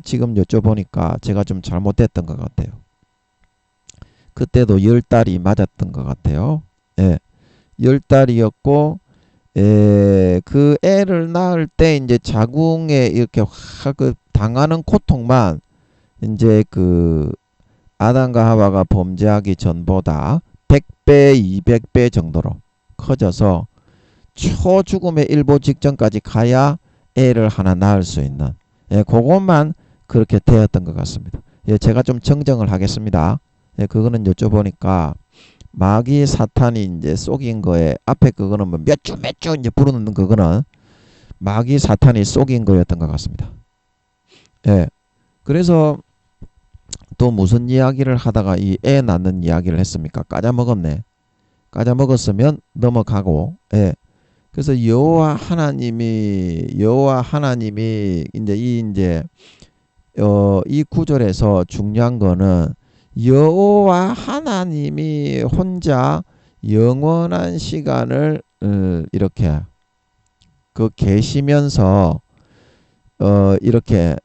지금 여쭤보니까 제가 좀 잘못됐던 것 같아요. 그때도 10달이 맞았던 것 같아요. 10달이었고, 그 애를 낳을 때 이제 자궁에 이렇게 확 당하는 고통만 이제 그 아담과 하와가 범죄하기 전보다 100배, 200배 정도로 커져서 초죽음의 일보 직전까지 가야 애를 하나 낳을 수 있는, 그것만 그렇게 되었던 것 같습니다. 제가 좀 정정을 하겠습니다. 그거는 여쭤보니까 마귀 사탄이 이제 속인 거에 앞에 그거는 뭐 몇 주 이제 부르는 그거는 마귀 사탄이 속인 거였던 것 같습니다. 그래서 또 무슨 이야기를 하다가 이 애 낳는 이야기를 했습니까? 까자먹었네. 까자먹었으면 넘어가고. 그래서 여호와 하나님이 이제 이 구절에서 중요한 거는 여호와 하나님이 혼자 영원한 시간을 이렇게 계시면서 이렇게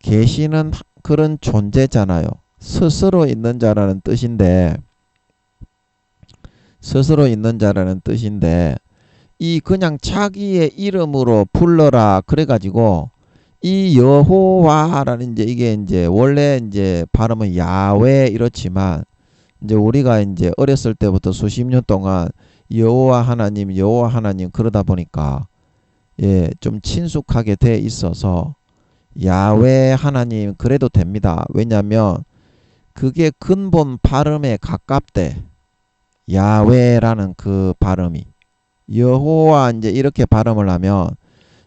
계시는 그런 존재잖아요. 스스로 있는 자라는 뜻인데 이 그냥 자기의 이름으로 불러라 그래가지고 이 여호와라는 이게 이제 원래 이제 발음은 야훼 이렇지만 이제 우리가 이제 어렸을 때부터 수십 년 동안 여호와 하나님 그러다 보니까 좀 친숙하게 돼 있어서 야훼 하나님 그래도 됩니다. 왜냐하면 그게 근본 발음에 가깝대. 야훼라는 그 발음이. 여호와 이제 이렇게 발음을 하면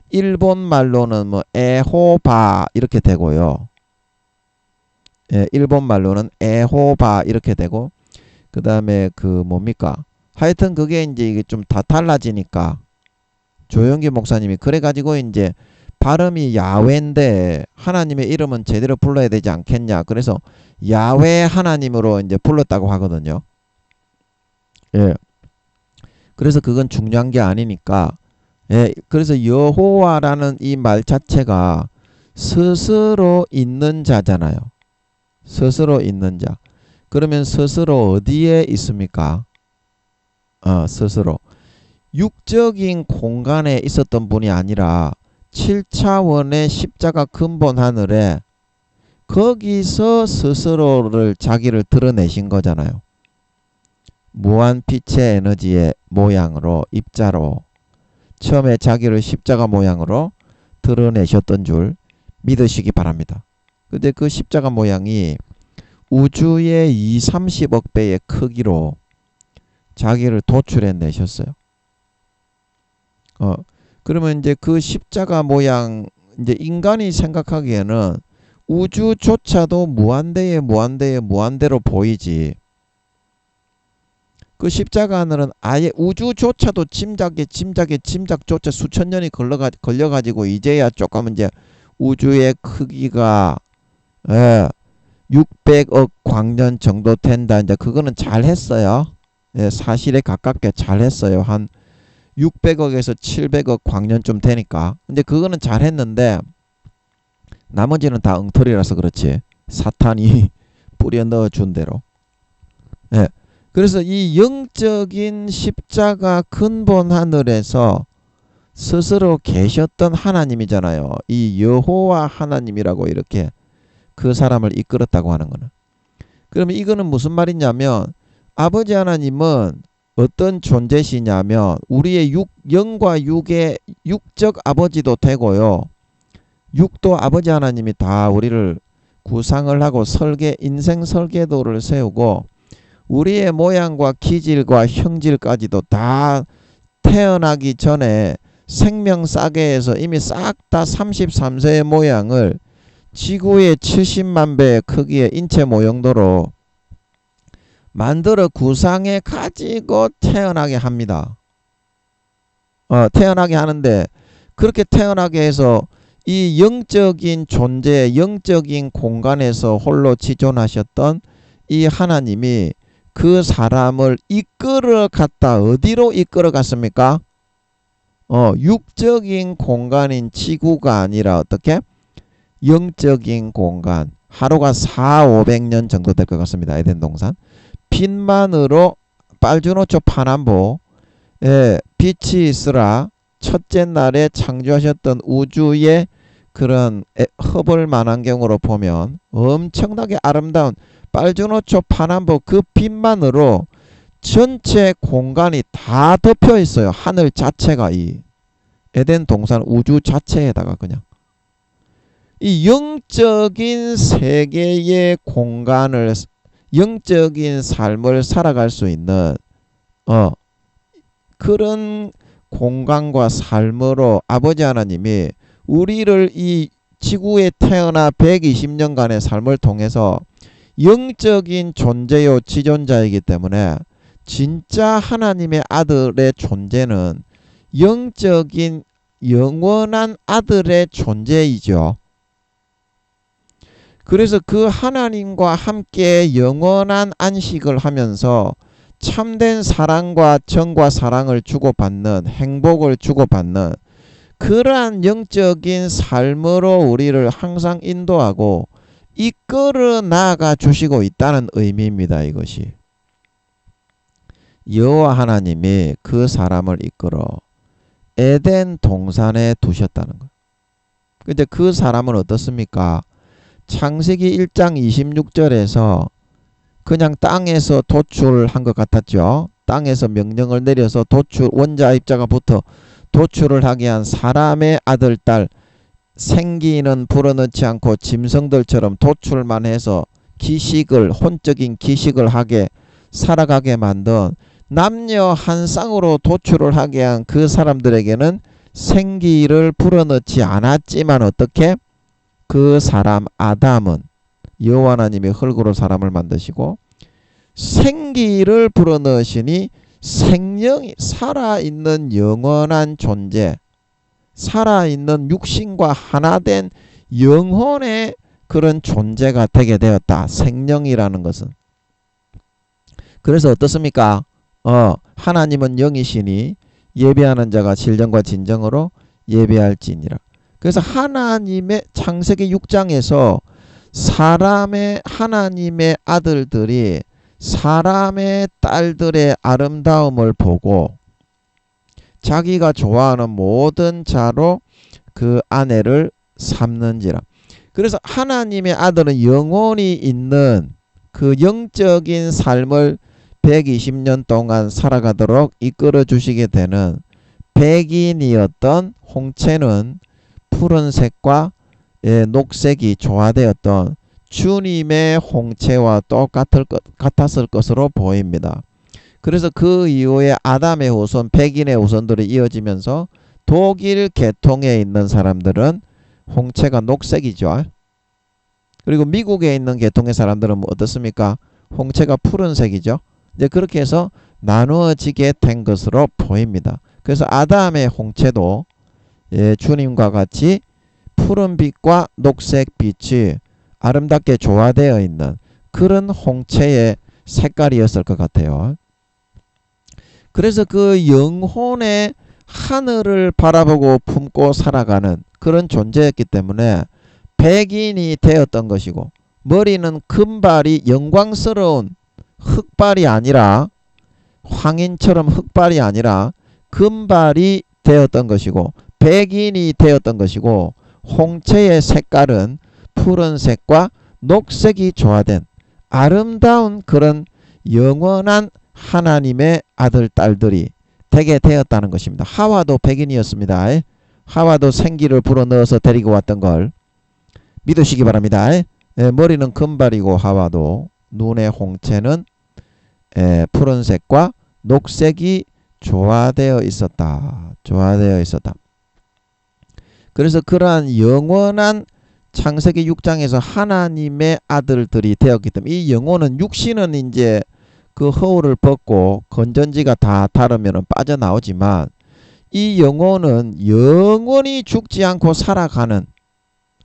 일본 말로는 뭐 에호바 이렇게 되고요. 일본 말로는 에호바 이렇게 되고, 그 다음에 그 뭡니까? 하여튼 그게 이제 이게 좀 다 달라지니까 조영기 목사님이 그래가지고 이제 발음이 야훼인데 하나님의 이름은 제대로 불러야 되지 않겠냐. 그래서 야훼 하나님으로 이제 불렀다고 하거든요. 그래서 그건 중요한 게 아니니까. 그래서 여호와라는 이 말 자체가 스스로 있는 자잖아요. 스스로 있는 자. 그러면 스스로 어디에 있습니까? 스스로 육적인 공간에 있었던 분이 아니라 7차원의 십자가 근본 하늘에 거기서 스스로를 자기를 드러내신 거잖아요. 무한 빛의 에너지의 모양으로 입자로 처음에 자기를 십자가 모양으로 드러내셨던 줄 믿으시기 바랍니다. 근데 그 십자가 모양이 우주의 2, 30억 배의 크기로 자기를 도출해 내셨어요. 그러면 이제 그 십자가 모양, 이제 인간이 생각하기에는 우주조차도 무한대로 보이지. 그 십자가 하늘은 아예 우주조차도 짐작조차 수천 년이 걸려가지고 이제야 조금 이제 우주의 크기가 600억 광년 정도 된다. 이제 그거는 잘 했어요. 사실에 가깝게 잘 했어요. 한 600억에서 700억 광년쯤 되니까. 근데 그거는 잘 했는데 나머지는 다 엉터리라서 그렇지. 사탄이 뿌려 넣어 준 대로. 예. 그래서 이 영적인 십자가 근본 하늘에서 스스로 계셨던 하나님이잖아요. 이 여호와 하나님이라고 이렇게 그 사람을 이끌었다고 하는 거는. 그러면 이거는 무슨 말이냐면 아버지 하나님은 어떤 존재시냐면 우리의 영과 육의 육적 아버지도 되고요. 육도 아버지 하나님이 다 우리를 구상을 하고 인생 설계도를 세우고 우리의 모양과 기질과 형질까지도 다 태어나기 전에 생명싸개에서 이미 싹 다 33세의 모양을 지구의 70만 배의 크기의 인체 모형도로 만들어 구상해 가지고 태어나게 합니다. 태어나게 하는데 그렇게 태어나게 해서 이 영적인 존재, 영적인 공간에서 홀로 지존하셨던 이 하나님이 그 사람을 이끌어 갔다. 어디로 이끌어 갔습니까? 육적인 공간인 지구가 아니라 어떻게? 영적인 공간. 하루가 400~500년 정도 될 것 같습니다. 에덴 동산. 빛만으로 빨주노초 파남보 빛이 있으라 첫째 날에 창조하셨던 우주의 그런 허벌 만환경으로 보면 엄청나게 아름다운 빨주노초 파남보 그 빛만으로 전체 공간이 다 덮여 있어요. 하늘 자체가 이 에덴 동산 우주 자체에다가 그냥 이 영적인 세계의 공간을 영적인 삶을 살아갈 수 있는 그런 공간과 삶으로 아버지 하나님이 우리를 이 지구에 태어나 120년간의 삶을 통해서 영적인 존재요 지존자이기 때문에 진짜 하나님의 아들의 존재는 영적인 영원한 아들의 존재이죠. 그래서 그 하나님과 함께 영원한 안식을 하면서 참된 사랑과 정과 사랑을 주고받는 행복을 주고받는 그러한 영적인 삶으로 우리를 항상 인도하고 이끌어 나아가 주시고 있다는 의미입니다. 이것이 여호와 하나님이 그 사람을 이끌어 에덴 동산에 두셨다는 거예요. 근데 그 사람은 어떻습니까? 창세기 1장 26절에서 그냥 땅에서 도출한 것 같았죠. 땅에서 명령을 내려서 원자 입자가 붙어 도출을 하게 한 사람의 아들 딸 생기는 불어넣지 않고 짐승들처럼 도출만 해서 혼적인 기식을 하게 살아가게 만든 남녀 한 쌍으로 도출을 하게 한 그 사람들에게는 생기를 불어넣지 않았지만 어떻게? 그 사람 아담은 여호와 하나님이 흙으로 사람을 만드시고 생기를 불어넣으시니 생명이 살아있는 영원한 존재, 살아있는 육신과 하나된 영혼의 그런 존재가 되게 되었다. 생명이라는 것은. 그래서 어떻습니까? 하나님은 영이시니 예배하는 자가 진정과 진정으로 예배할지니라. 그래서 하나님의 창세기 6장에서 하나님의 아들들이 사람의 딸들의 아름다움을 보고 자기가 좋아하는 모든 자로 그 아내를 삼는지라. 그래서 하나님의 아들은 영혼이 있는 그 영적인 삶을 120년 동안 살아가도록 이끌어 주시게 되는 백인이었던 홍채는 푸른색과 녹색이 조화되었던 주님의 홍채와 같았을 것으로 보입니다. 그래서 그 이후에 아담의 후손, 백인의 후손들이 이어지면서 독일 계통에 있는 사람들은 홍채가 녹색이죠. 그리고 미국에 있는 계통의 사람들은 어떻습니까? 홍채가 푸른색이죠. 이제 그렇게 해서 나누어지게 된 것으로 보입니다. 그래서 아담의 홍채도 주님과 같이 푸른빛과 녹색빛이 아름답게 조화되어 있는 그런 홍채의 색깔이었을 것 같아요. 그래서 그 영혼의 하늘을 바라보고 품고 살아가는 그런 존재였기 때문에 백인이 되었던 것이고, 머리는 금발이 영광스러운 흑발이 아니라 황인처럼 흑발이 아니라 금발이 되었던 것이고 백인이 되었던 것이고 홍채의 색깔은 푸른색과 녹색이 조화된 아름다운 그런 영원한 하나님의 아들 딸들이 되게 되었다는 것입니다. 하와도 백인이었습니다. 하와도 생기를 불어넣어서 데리고 왔던 걸 믿으시기 바랍니다. 머리는 금발이고 하와도 눈의 홍채는 푸른색과 녹색이 조화되어 있었다. 조화되어 있었다. 그래서 그러한 영원한 창세기 6장에서 하나님의 아들들이 되었기 때문에 이 영혼은 육신은 이제 그 허울을 벗고 건전지가 다 닳으면 빠져나오지만 이 영혼은 영원히 죽지 않고 살아가는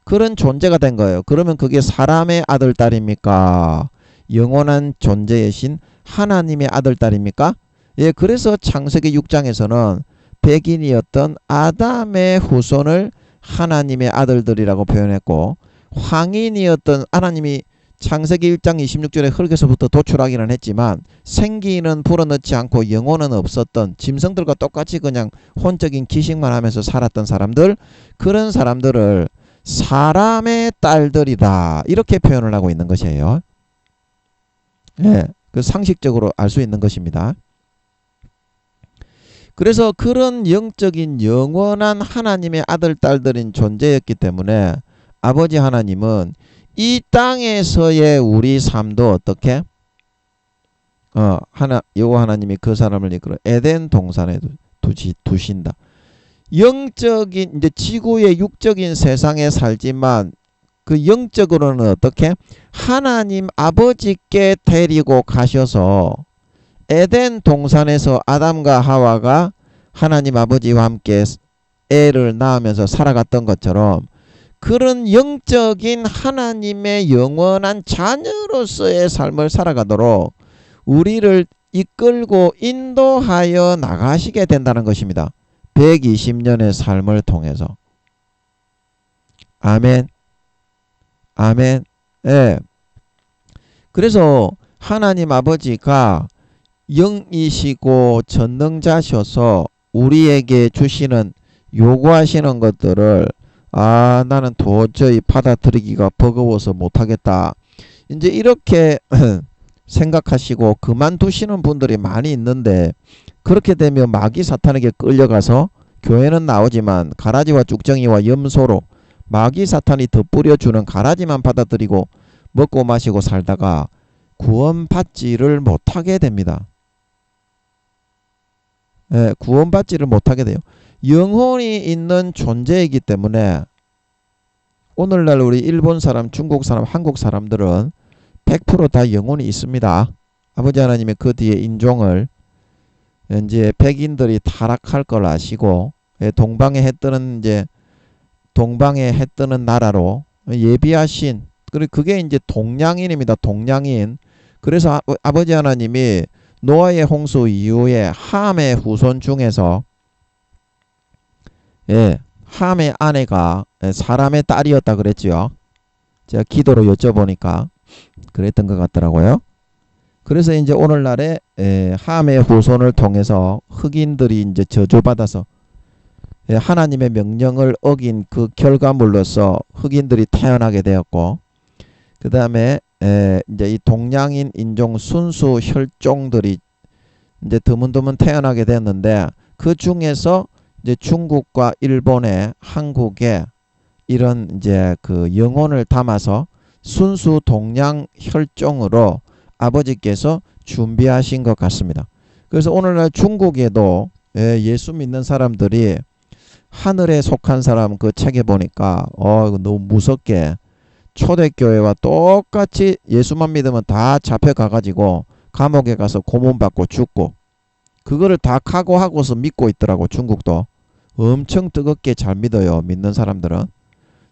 그런 존재가 된 거예요. 그러면 그게 사람의 아들 딸입니까? 영원한 존재이신 하나님의 아들 딸입니까? 예, 그래서 창세기 6장에서는 백인이었던 아담의 후손을 하나님의 아들들이라고 표현했고 황인이었던 하나님이 창세기 1장 26절에 흙에서부터 도출하기는 했지만 생기는 불어넣지 않고 영혼은 없었던 짐승들과 똑같이 그냥 혼적인 기식만 하면서 살았던 사람들, 그런 사람들을 사람의 딸들이다 이렇게 표현을 하고 있는 것이에요. 예, 그 상식적으로 알 수 있는 것입니다. 그래서 그런 영적인 영원한 하나님의 아들 딸들인 존재였기 때문에 아버지 하나님은 이 땅에서의 우리 삶도 어떻게 여호와 하나님이 그 사람을 이끌어 에덴 동산에 두신다. 영적인 이제 지구의 육적인 세상에 살지만 그 영적으로는 어떻게 하나님 아버지께 데리고 가셔서 에덴 동산에서 아담과 하와가 하나님 아버지와 함께 애를 낳으면서 살아갔던 것처럼 그런 영적인 하나님의 영원한 자녀로서의 삶을 살아가도록 우리를 이끌고 인도하여 나가시게 된다는 것입니다. 120년의 삶을 통해서. 아멘. 아멘. 예. 그래서 하나님 아버지가 영이시고 전능자셔서 우리에게 주시는 요구하시는 것들을 나는 도저히 받아들이기가 버거워서 못하겠다. 이제 이렇게 생각하시고 그만두시는 분들이 많이 있는데 그렇게 되면 마귀 사탄에게 끌려가서 교회는 나오지만 가라지와 쭉정이와 염소로 마귀 사탄이 덧뿌려주는 가라지만 받아들이고 먹고 마시고 살다가 구원받지를 못하게 됩니다. 예, 구원받지를 못하게 돼요. 영혼이 있는 존재이기 때문에 오늘날 우리 일본 사람, 중국 사람, 한국 사람들은 100% 다 영혼이 있습니다. 아버지 하나님의 그 뒤에 인종을 이제 백인들이 타락할 걸 아시고 동방에 해 뜨는 이제 동방에 해 뜨는 나라로 예비하신 그리고 그게 이제 동양인입니다. 동양인. 그래서 아버지 하나님이 노아의 홍수 이후에 함의 후손 중에서 함의 아내가 사람의 딸이었다 그랬죠. 제가 기도로 여쭤보니까 그랬던 것 같더라고요. 그래서 이제 오늘날에 함의 후손을 통해서 흑인들이 이제 저주받아서 하나님의 명령을 어긴 그 결과물로서 흑인들이 태어나게 되었고, 그 다음에 이제 이 동양인 인종 순수 혈종들이 이제 드문드문 태어나게 됐는데 그 중에서 이제 중국과 일본에 한국에 이런 이제 그 영혼을 담아서 순수 동양 혈종으로 아버지께서 준비하신 것 같습니다. 그래서 오늘날 중국에도 예수 믿는 사람들이 하늘에 속한 사람 그 책에 보니까 이거 너무 무섭게 초대교회와 똑같이 예수만 믿으면 다 잡혀가가지고 감옥에 가서 고문받고 죽고 그거를 다 각오하고서 믿고 있더라고. 중국도 엄청 뜨겁게 잘 믿어요. 믿는 사람들은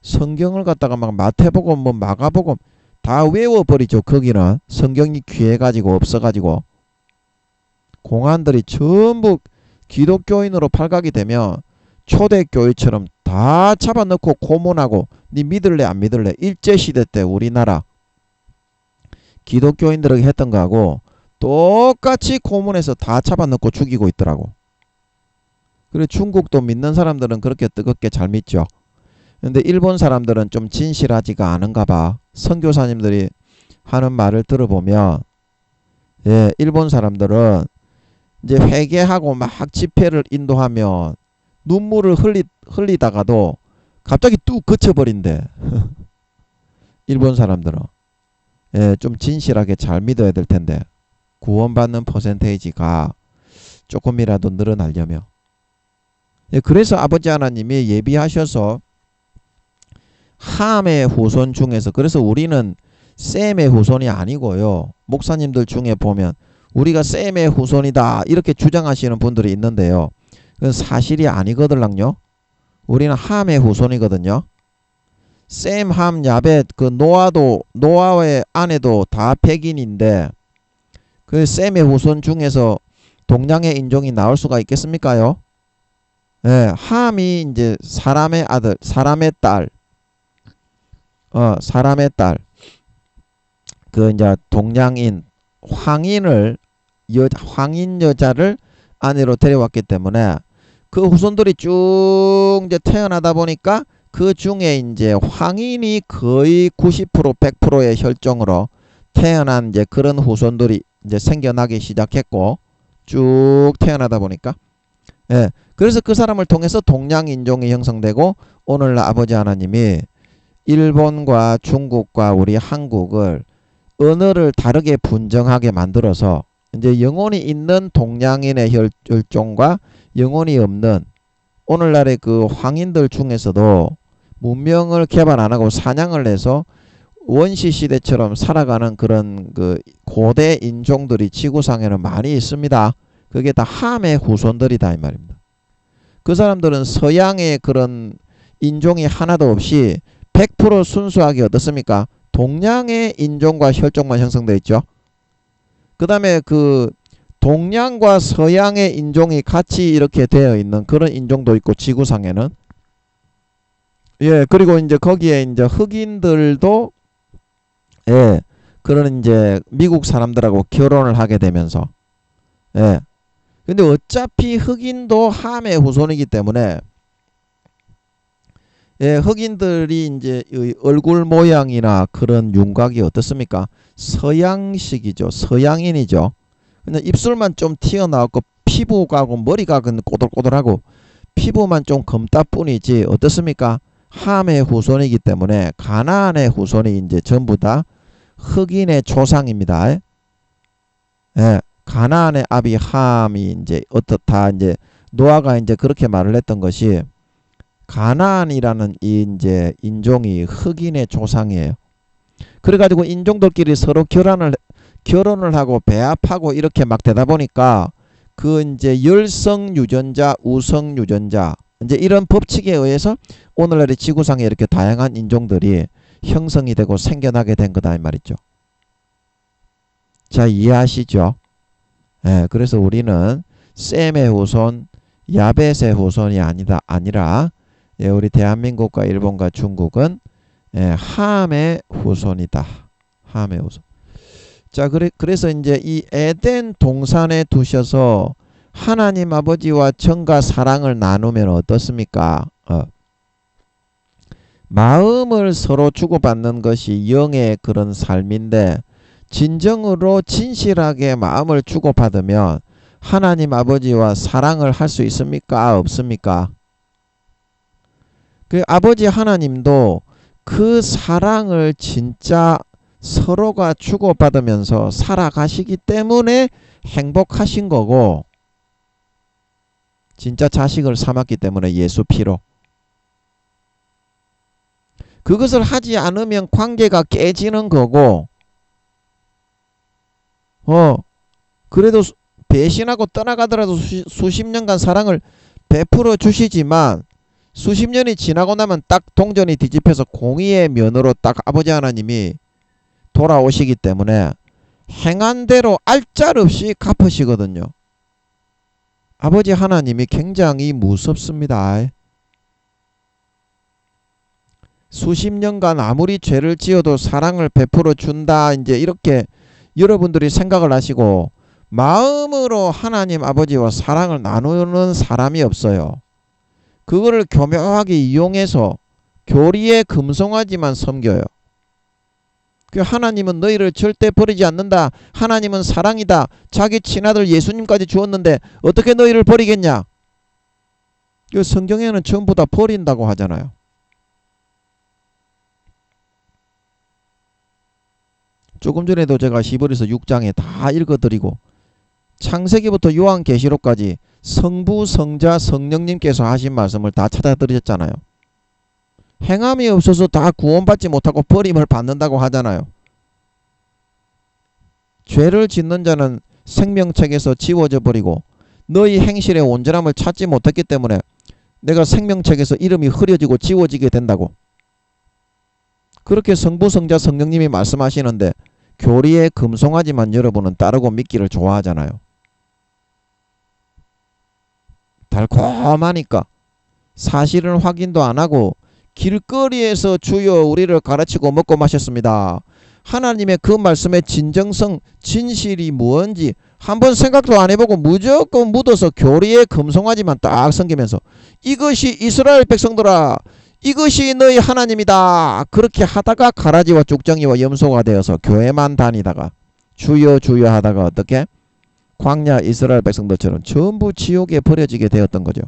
성경을 갖다가 막 마태복음 뭐 마가복음 다 외워버리죠. 거기는 성경이 귀해가지고 없어가지고 공안들이 전부 기독교인으로 팔각이 되면 초대교회처럼 다 잡아넣고 고문하고 니 믿을래 안 믿을래. 일제시대 때 우리나라 기독교인들에게 했던 거하고 똑같이 고문해서 다 잡아넣고 죽이고 있더라고. 그리고 중국도 믿는 사람들은 그렇게 뜨겁게 잘 믿죠. 근데 일본 사람들은 좀 진실하지가 않은가 봐. 선교사님들이 하는 말을 들어보면, 예, 일본 사람들은 이제 회개하고 막 집회를 인도하면 눈물을 흘리다가도 갑자기 뚝 그쳐버린대. 일본 사람들은. 예, 좀 진실하게 잘 믿어야 될 텐데 구원받는 퍼센테이지가 조금이라도 늘어나려면. 예, 그래서 아버지 하나님이 예비하셔서 함의 후손 중에서, 그래서 우리는 셈의 후손이 아니고요. 목사님들 중에 보면 우리가 셈의 후손이다 이렇게 주장하시는 분들이 있는데요. 그건 사실이 아니거든요. 우리는 함의 후손이거든요. 셈, 함, 야벳, 그 노아의 아내도 다 백인인데 그 셈의 후손 중에서 동양의 인종이 나올 수가 있겠습니까요? 예, 함이 이제 사람의 아들, 사람의 딸, 사람의 딸, 그 이제 동양인, 황인 여자를 아내로 데려왔기 때문에 그 후손들이 쭉 이제 태어나다 보니까 그 중에 이제 황인이 거의 90% 100%의 혈종으로 태어난 이제 그런 후손들이 이제 생겨나기 시작했고 쭉 태어나다 보니까, 예, 그래서 그 사람을 통해서 동양 인종이 형성되고 오늘날 아버지 하나님이 일본과 중국과 우리 한국을 언어를 다르게 분정하게 만들어서 이제 영혼이 있는 동양인의 혈종과 영혼이 없는 오늘날의 그 황인들 중에서도 문명을 개발 안 하고 사냥을 해서 원시 시대처럼 살아가는 그런 그 고대 인종들이 지구상에는 많이 있습니다. 그게 다 함의 후손들이다 이 말입니다. 그 사람들은 서양의 그런 인종이 하나도 없이 100% 순수하게 어떻습니까? 동양의 인종과 혈종만 형성되어 있죠. 그 다음에 그 동양과 서양의 인종이 같이 이렇게 되어 있는 그런 인종도 있고 지구상에는, 예, 그리고 이제 거기에 이제 흑인들도, 예, 그런 이제 미국 사람들하고 결혼을 하게 되면서, 예, 근데 어차피 흑인도 함의 후손이기 때문에, 예, 흑인들이 이제 얼굴 모양이나 그런 윤곽이 어떻습니까? 서양식이죠. 서양인이죠. 근데 입술만 좀 튀어나왔고 피부가 머리가 꼬들꼬들하고 피부만 좀 검다 뿐이지 어떻습니까? 함의 후손이기 때문에 가나안의 후손이 이제 전부 다 흑인의 조상입니다. 예, 가나안의 아비 함이 이제 어떻다 이제 노아가 이제 그렇게 말을 했던 것이 가나안이라는 이 이제 인종이 흑인의 조상이에요. 그래가지고 인종들끼리 서로 결혼을 하고 배합하고 이렇게 막 되다 보니까 그 이제 열성 유전자, 우성 유전자 이제 이런 법칙에 의해서 오늘날의 지구상에 이렇게 다양한 인종들이 형성이 되고 생겨나게 된 거다 이 말이죠. 자, 이해하시죠? 예, 그래서 우리는 셈의 후손, 야벳의 후손이 아니라 예, 우리 대한민국과 일본과 중국은 예, 함의 후손이다. 함의 후손. 자, 그래서 이제 이 에덴 동산에 두셔서 하나님 아버지와 정과 사랑을 나누면 어떻습니까? 마음을 서로 주고받는 것이 영의 그런 삶인데 진정으로 진실하게 마음을 주고받으면 하나님 아버지와 사랑을 할 수 있습니까? 없습니까? 그 아버지 하나님도 그 사랑을 진짜 서로가 주고받으면서 살아가시기 때문에 행복하신 거고 진짜 자식을 삼았기 때문에 예수 피로. 그것을 하지 않으면 관계가 깨지는 거고 그래도 배신하고 떠나가더라도 수십 년간 사랑을 베풀어 주시지만 수십 년이 지나고 나면 딱 동전이 뒤집혀서 공의의 면으로 딱 아버지 하나님이 돌아오시기 때문에 행한 대로 알짤없이 갚으시거든요. 아버지 하나님이 굉장히 무섭습니다. 수십 년간 아무리 죄를 지어도 사랑을 베풀어 준다 이제 이렇게 여러분들이 생각을 하시고 마음으로 하나님 아버지와 사랑을 나누는 사람이 없어요. 그거를 교묘하게 이용해서 교리에 금송하지만 섬겨요. 그 하나님은 너희를 절대 버리지 않는다. 하나님은 사랑이다. 자기 친아들 예수님까지 주었는데 어떻게 너희를 버리겠냐? 그 성경에는 전부 다 버린다고 하잖아요. 조금 전에도 제가 히브리서 6장에 다 읽어드리고 창세기부터 요한계시록까지 성부, 성자, 성령님께서 하신 말씀을 다 찾아드렸잖아요. 행함이 없어서 다 구원받지 못하고 버림을 받는다고 하잖아요. 죄를 짓는 자는 생명책에서 지워져 버리고 너희 행실의 온전함을 찾지 못했기 때문에 내가 생명책에서 이름이 흐려지고 지워지게 된다고. 그렇게 성부, 성자, 성령님이 말씀하시는데 교리에 금송하지만 여러분은 따르고 믿기를 좋아하잖아요. 달콤하니까 사실은 확인도 안 하고 길거리에서 주여 우리를 가르치고 먹고 마셨습니다. 하나님의 그 말씀의 진정성, 진실이 뭔지 한번 생각도 안 해보고 무조건 묻어서 교리에 금송아지만 딱 섬기면서 이것이 이스라엘 백성들아, 이것이 너희 하나님이다. 그렇게 하다가 가라지와 쭉정이와 염소가 되어서 교회만 다니다가 주여 주여 하다가 어떻게? 광야 이스라엘 백성들처럼 전부 지옥에 버려지게 되었던 거죠.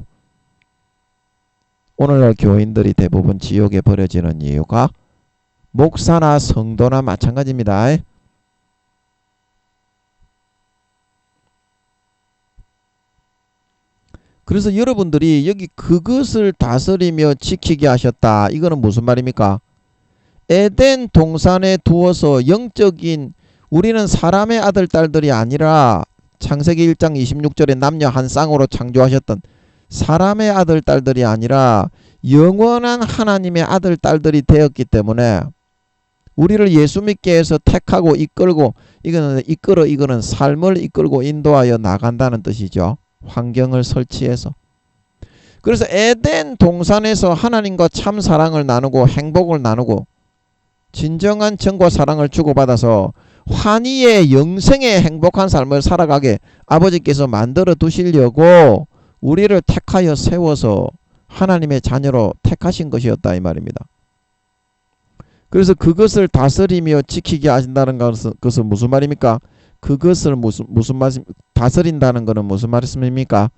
오늘날 교인들이 대부분 지옥에 버려지는 이유가 목사나 성도나 마찬가지입니다. 그래서 여러분들이 여기 그것을 다스리며 지키게 하셨다. 이거는 무슨 말입니까? 에덴 동산에 두어서 영적인 우리는 사람의 아들 딸들이 아니라 창세기 1장 26절에 남녀 한 쌍으로 창조하셨던 사람의 아들 딸들이 아니라 영원한 하나님의 아들 딸들이 되었기 때문에 우리를 예수 믿게 해서 택하고 이끌고 이거는 삶을 이끌고 인도하여 나간다는 뜻이죠. 환경을 설치해서. 그래서 에덴 동산에서 하나님과 참 사랑을 나누고 행복을 나누고 진정한 정과 사랑을 주고받아서 환희의 영생의 행복한 삶을 살아가게 아버지께서 만들어 두시려고 우리를 택하여 세워서 하나님의 자녀로 택하신 것이었다 이 말입니다. 그래서 그것을 다스리며 지키게 하신다는 것은 무슨 말입니까? 그것을 무슨 말씀 다스린다는 것은 무슨 말씀입니까?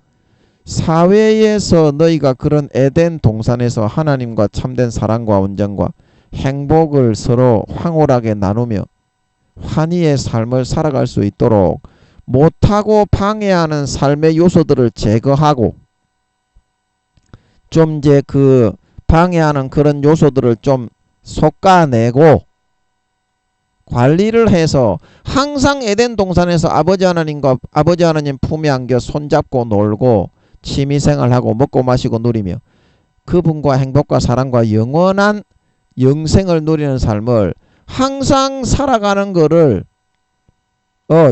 사회에서 너희가 그런 에덴 동산에서 하나님과 참된 사랑과 온전과 행복을 서로 황홀하게 나누며 환희의 삶을 살아갈 수 있도록 못하고 방해하는 삶의 요소들을 제거하고 좀 이제 그 방해하는 그런 요소들을 좀 솎아내고 관리를 해서 항상 에덴 동산에서 아버지 하나님 품에 안겨 손잡고 놀고 취미생활하고 먹고 마시고 누리며 그분과 행복과 사랑과 영원한 영생을 누리는 삶을 항상 살아가는 거를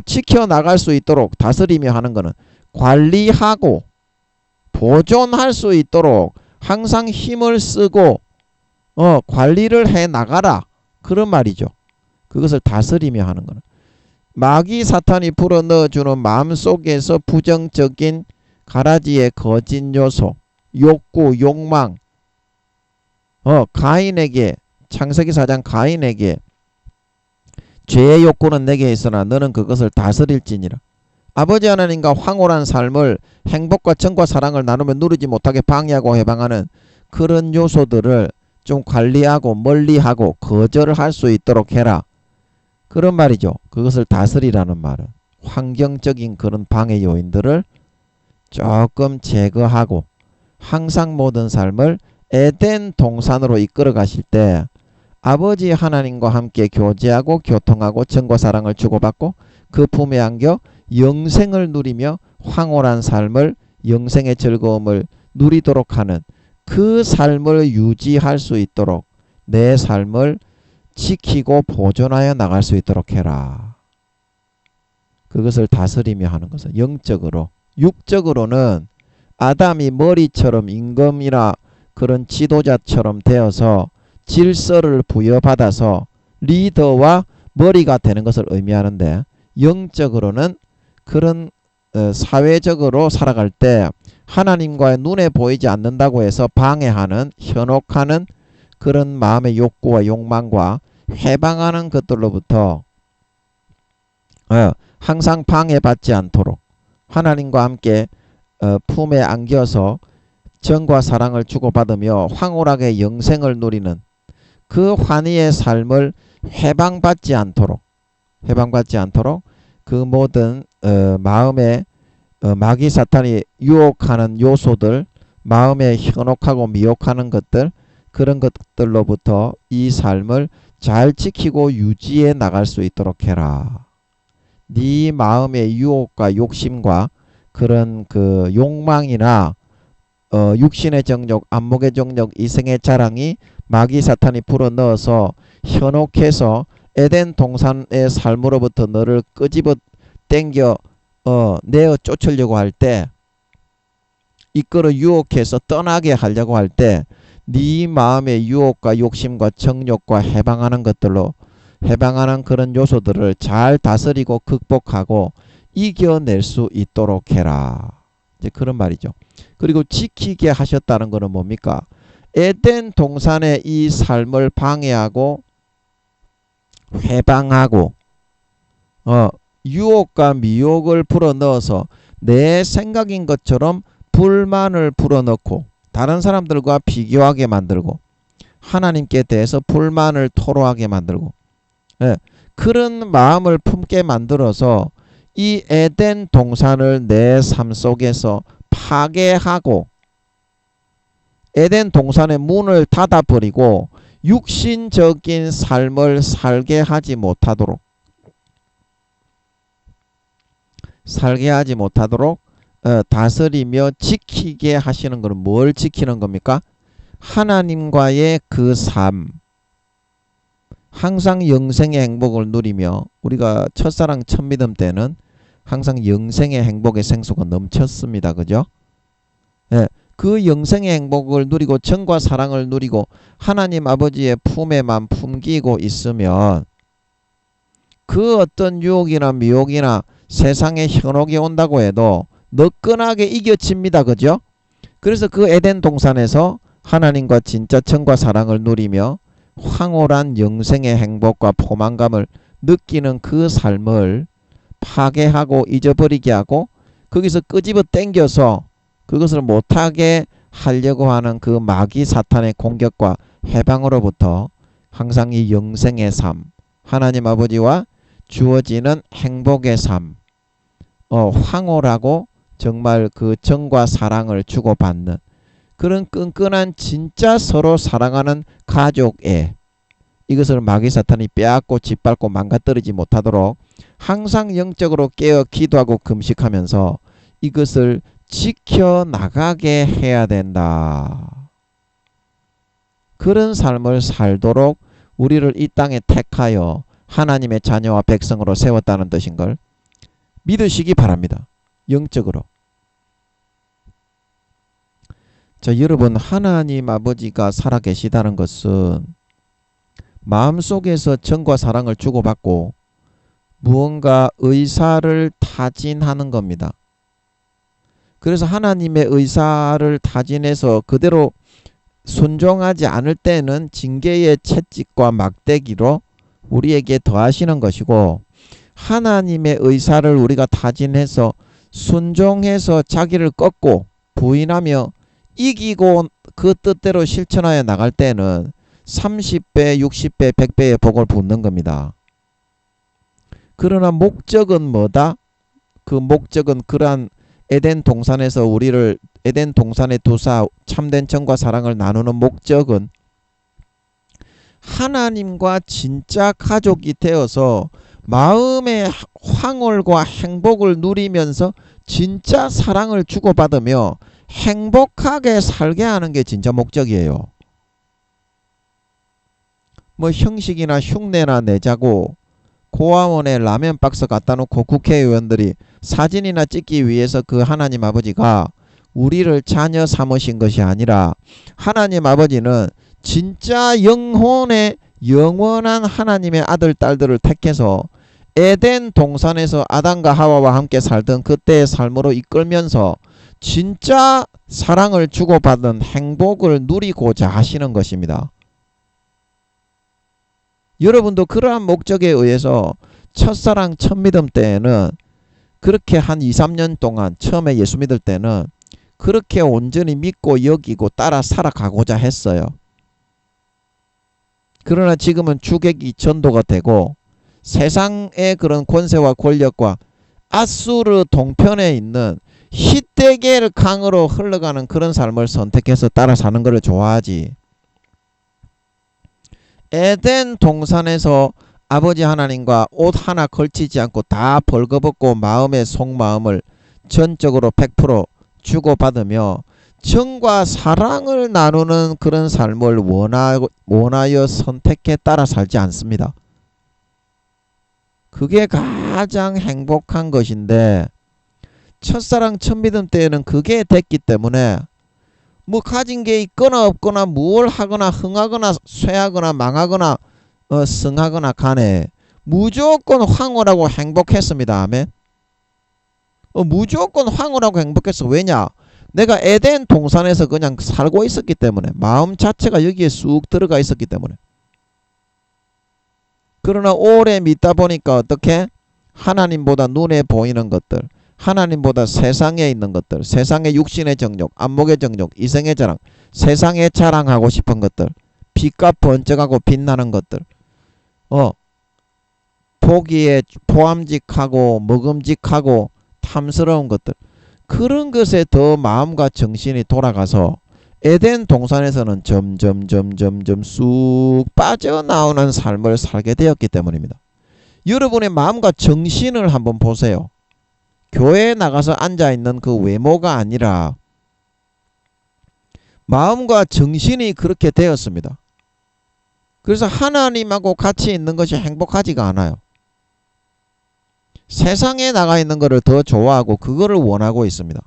지켜나갈 수 있도록 다스리며 하는 거는 관리하고 보존할 수 있도록 항상 힘을 쓰고 관리를 해 나가라 그런 말이죠. 그것을 다스리며 하는 거는 마귀 사탄이 불어넣어주는 마음속에서 부정적인 가라지의 거짓 요소, 욕구, 욕망 가인에게 창세기 4장 가인에게 죄의 욕구는 내게 있으나 너는 그것을 다스릴지니라. 아버지 하나님과 황홀한 삶을 행복과 정과 사랑을 나누며 누리지 못하게 방해하고 해방하는 그런 요소들을 좀 관리하고 멀리하고 거절을 할 수 있도록 해라. 그런 말이죠. 그것을 다스리라는 말은 환경적인 그런 방해 요인들을 조금 제거하고 항상 모든 삶을 에덴 동산으로 이끌어 가실 때 아버지 하나님과 함께 교제하고 교통하고 정과 사랑을 주고받고 그 품에 안겨 영생을 누리며 황홀한 삶을 영생의 즐거움을 누리도록 하는 그 삶을 유지할 수 있도록 내 삶을 지키고 보존하여 나갈 수 있도록 해라. 그것을 다스리며 하는 것은 영적으로. 육적으로는 아담이 머리처럼 임금이나 그런 지도자처럼 되어서 질서를 부여받아서 리더와 머리가 되는 것을 의미하는데, 영적으로는 그런 사회적으로 살아갈 때 하나님과의 눈에 보이지 않는다고 해서 방해하는, 현혹하는 그런 마음의 욕구와 욕망과 해방하는 것들로부터 항상 방해받지 않도록 하나님과 함께 품에 안겨서 정과 사랑을 주고받으며 황홀하게 영생을 누리는 그 환희의 삶을 해방받지 않도록 그 모든 마음에 마귀 사탄이 유혹하는 요소들, 마음에 현혹하고 미혹하는 것들, 그런 것들로부터 이 삶을 잘 지키고 유지해 나갈 수 있도록 해라. 네 마음의 유혹과 욕심과 그런 그 욕망이나 육신의 정욕, 안목의 정욕, 이생의 자랑이 마귀 사탄이 불어넣어서 현혹해서 에덴 동산의 삶으로부터 너를 끄집어 당겨 내어 쫓으려고 할 때, 이끌어 유혹해서 떠나게 하려고 할 때 네 마음의 유혹과 욕심과 정욕과 해방하는 것들로, 해방하는 그런 요소들을 잘 다스리고 극복하고 이겨낼 수 있도록 해라. 이제 그런 말이죠. 그리고 지키게 하셨다는 것은 뭡니까? 에덴 동산의 이 삶을 방해하고 해방하고 유혹과 미혹을 불어넣어서 내 생각인 것처럼 불만을 불어넣고 다른 사람들과 비교하게 만들고 하나님께 대해서 불만을 토로하게 만들고 그런 마음을 품게 만들어서 이 에덴 동산을 내 삶 속에서 파괴하고 에덴 동산의 문을 닫아버리고 육신적인 삶을 살게 하지 못하도록 다스리며 지키게 하시는 것은 뭘 지키는 겁니까? 하나님과의 그 삶, 항상 영생의 행복을 누리며, 우리가 첫사랑 첫 믿음 때는 항상 영생의 행복의 생수가 넘쳤습니다. 그죠? 그 영생의 행복을 누리고 정과 사랑을 누리고 하나님 아버지의 품에만 품기고 있으면 그 어떤 유혹이나 미혹이나 세상에 현혹이 온다고 해도 너끈하게 이겨집니다. 그죠? 그래서 그 에덴 동산에서 하나님과 진짜 정과 사랑을 누리며 황홀한 영생의 행복과 포만감을 느끼는 그 삶을 파괴하고 잊어버리게 하고 거기서 끄집어 당겨서 그것을 못하게 하려고 하는 그 마귀 사탄의 공격과 해방으로부터 항상 이 영생의 삶, 하나님 아버지와 주어지는 행복의 삶, 황홀하고 정말 그 정과 사랑을 주고받는 그런 끈끈한 진짜 서로 사랑하는 가족애, 이것을 마귀 사탄이 빼앗고 짓밟고 망가뜨리지 못하도록 항상 영적으로 깨어 기도하고 금식하면서 이것을 지켜나가게 해야 된다. 그런 삶을 살도록 우리를 이 땅에 택하여 하나님의 자녀와 백성으로 세웠다는 뜻인 걸 믿으시기 바랍니다. 영적으로. 자, 여러분, 하나님 아버지가 살아계시다는 것은 마음속에서 정과 사랑을 주고받고 무언가 의사를 타진하는 겁니다. 그래서 하나님의 의사를 타진해서 그대로 순종하지 않을 때는 징계의 채찍과 막대기로 우리에게 더하시는 것이고, 하나님의 의사를 우리가 타진해서 순종해서 자기를 꺾고 부인하며 이기고 그 뜻대로 실천하여 나갈 때는 30배, 60배, 100배의 복을 붓는 겁니다. 그러나 목적은 뭐다? 그 목적은 그러한 에덴 동산에서 우리를 에덴 동산의 두사 참된 정과 사랑을 나누는 목적은 하나님과 진짜 가족이 되어서 마음의 황홀과 행복을 누리면서 진짜 사랑을 주고받으며 행복하게 살게 하는 게 진짜 목적이에요. 뭐 형식이나 흉내나 내자고 고아원에 라면 박스 갖다 놓고 국회의원들이 사진이나 찍기 위해서 그 하나님 아버지가 우리를 자녀 삼으신 것이 아니라 하나님 아버지는 진짜 영혼의 영원한 하나님의 아들 딸들을 택해서 에덴 동산에서 아담과 하와와 함께 살던 그때의 삶으로 이끌면서 진짜 사랑을 주고받은 행복을 누리고자 하시는 것입니다. 여러분도 그러한 목적에 의해서 첫사랑 첫믿음 때에는 그렇게 한 2, 3년 동안 처음에 예수 믿을 때는 그렇게 온전히 믿고 여기고 따라 살아가고자 했어요. 그러나 지금은 주객이 전도가 되고 세상의 그런 권세와 권력과 아수르 동편에 있는 히데겔 강으로 흘러가는 그런 삶을 선택해서 따라 사는 것을 좋아하지. 에덴 동산에서 아버지 하나님과 옷 하나 걸치지 않고 다 벌거벗고 마음의 속마음을 전적으로 100% 주고받으며 정과 사랑을 나누는 그런 삶을 원하여 선택해 따라 살지 않습니다. 그게 가장 행복한 것인데 첫사랑 첫믿음 때에는 그게 됐기 때문에 뭐 가진 게 있거나 없거나 뭘 하거나 흥하거나 쇠하거나 망하거나 성하거나 간에 무조건 황홀하고 행복했습니다. 아멘. 무조건 황홀하고 행복했어. 왜냐? 내가 에덴 동산에서 그냥 살고 있었기 때문에 마음 자체가 여기에 쑥 들어가 있었기 때문에. 그러나 오래 믿다 보니까 어떻게? 하나님보다 눈에 보이는 것들, 하나님보다 세상에 있는 것들, 세상의 육신의 정욕, 안목의 정욕, 이생의 자랑, 세상에 자랑하고 싶은 것들, 빛과 번쩍하고 빛나는 것들, 보기에 포함직하고 먹음직하고 탐스러운 것들, 그런 것에 더 마음과 정신이 돌아가서 에덴 동산에서는 점점 쑥 빠져나오는 삶을 살게 되었기 때문입니다. 여러분의 마음과 정신을 한번 보세요. 교회에 나가서 앉아있는 그 외모가 아니라 마음과 정신이 그렇게 되었습니다. 그래서 하나님하고 같이 있는 것이 행복하지가 않아요. 세상에 나가 있는 것을 더 좋아하고 그거를 원하고 있습니다.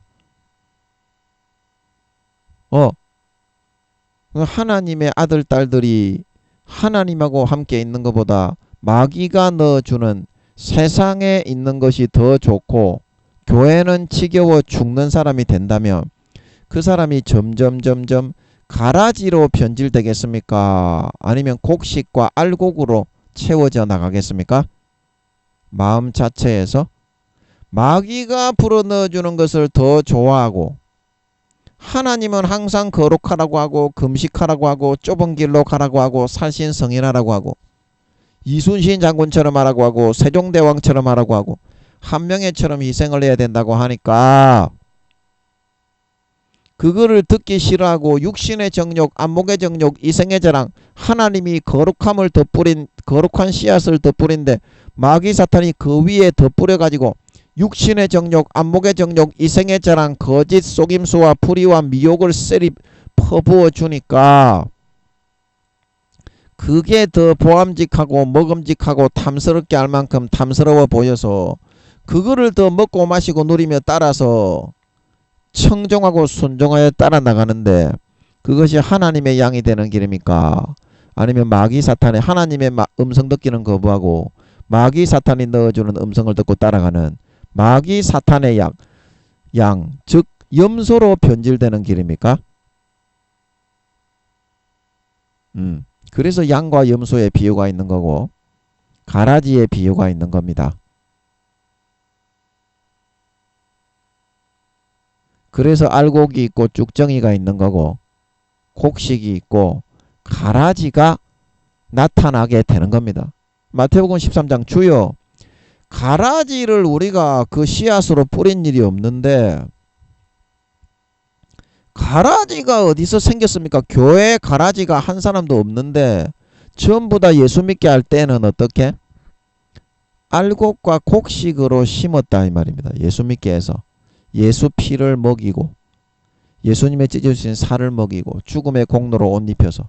하나님의 아들 딸들이 하나님하고 함께 있는 것보다 마귀가 넣어주는 세상에 있는 것이 더 좋고 교회는 지겨워 죽는 사람이 된다면 그 사람이 점점 가라지로 변질되겠습니까? 아니면 곡식과 알곡으로 채워져 나가겠습니까? 마음 자체에서 마귀가 불어넣어주는 것을 더 좋아하고 하나님은 항상 거룩하라고 하고 금식하라고 하고 좁은 길로 가라고 하고 살신성인하라고 하고 이순신 장군처럼 하라고 하고 세종대왕처럼 하라고 하고 한명회처럼 희생을 해야 된다고 하니까 그거를 듣기 싫어하고 육신의 정욕, 안목의 정욕, 이생의 자랑, 하나님이 거룩함을 덧뿌린 거룩한 씨앗을 덧뿌린데 마귀 사탄이 그 위에 덧뿌려가지고 육신의 정욕, 안목의 정욕, 이생의 자랑, 거짓 속임수와 불의와 미혹을 세리 퍼부어 주니까 그게 더 보암직하고 먹음직하고 탐스럽게 할 만큼 탐스러워 보여서 그거를 더 먹고 마시고 누리며 따라서 청종하고 순종하여 따라 나가는데 그것이 하나님의 양이 되는 길입니까? 아니면 마귀 사탄의 하나님의 음성 듣기는 거부하고 마귀 사탄이 넣어주는 음성을 듣고 따라가는 마귀 사탄의 양, 즉 염소로 변질되는 길입니까? 그래서 양과 염소의 비유가 있는 거고 가라지의 비유가 있는 겁니다. 그래서 알곡이 있고 쭉정이가 있는 거고 곡식이 있고 가라지가 나타나게 되는 겁니다. 마태복음 13장 주여 가라지를 우리가 그 씨앗으로 뿌린 일이 없는데 가라지가 어디서 생겼습니까? 교회에 가라지가 한 사람도 없는데 전부 다 예수 믿게 할 때는 어떻게? 알곡과 곡식으로 심었다 이 말입니다. 예수 믿게 해서 예수 피를 먹이고 예수님의 찢어주신 살을 먹이고 죽음의 공로로 옷 입혀서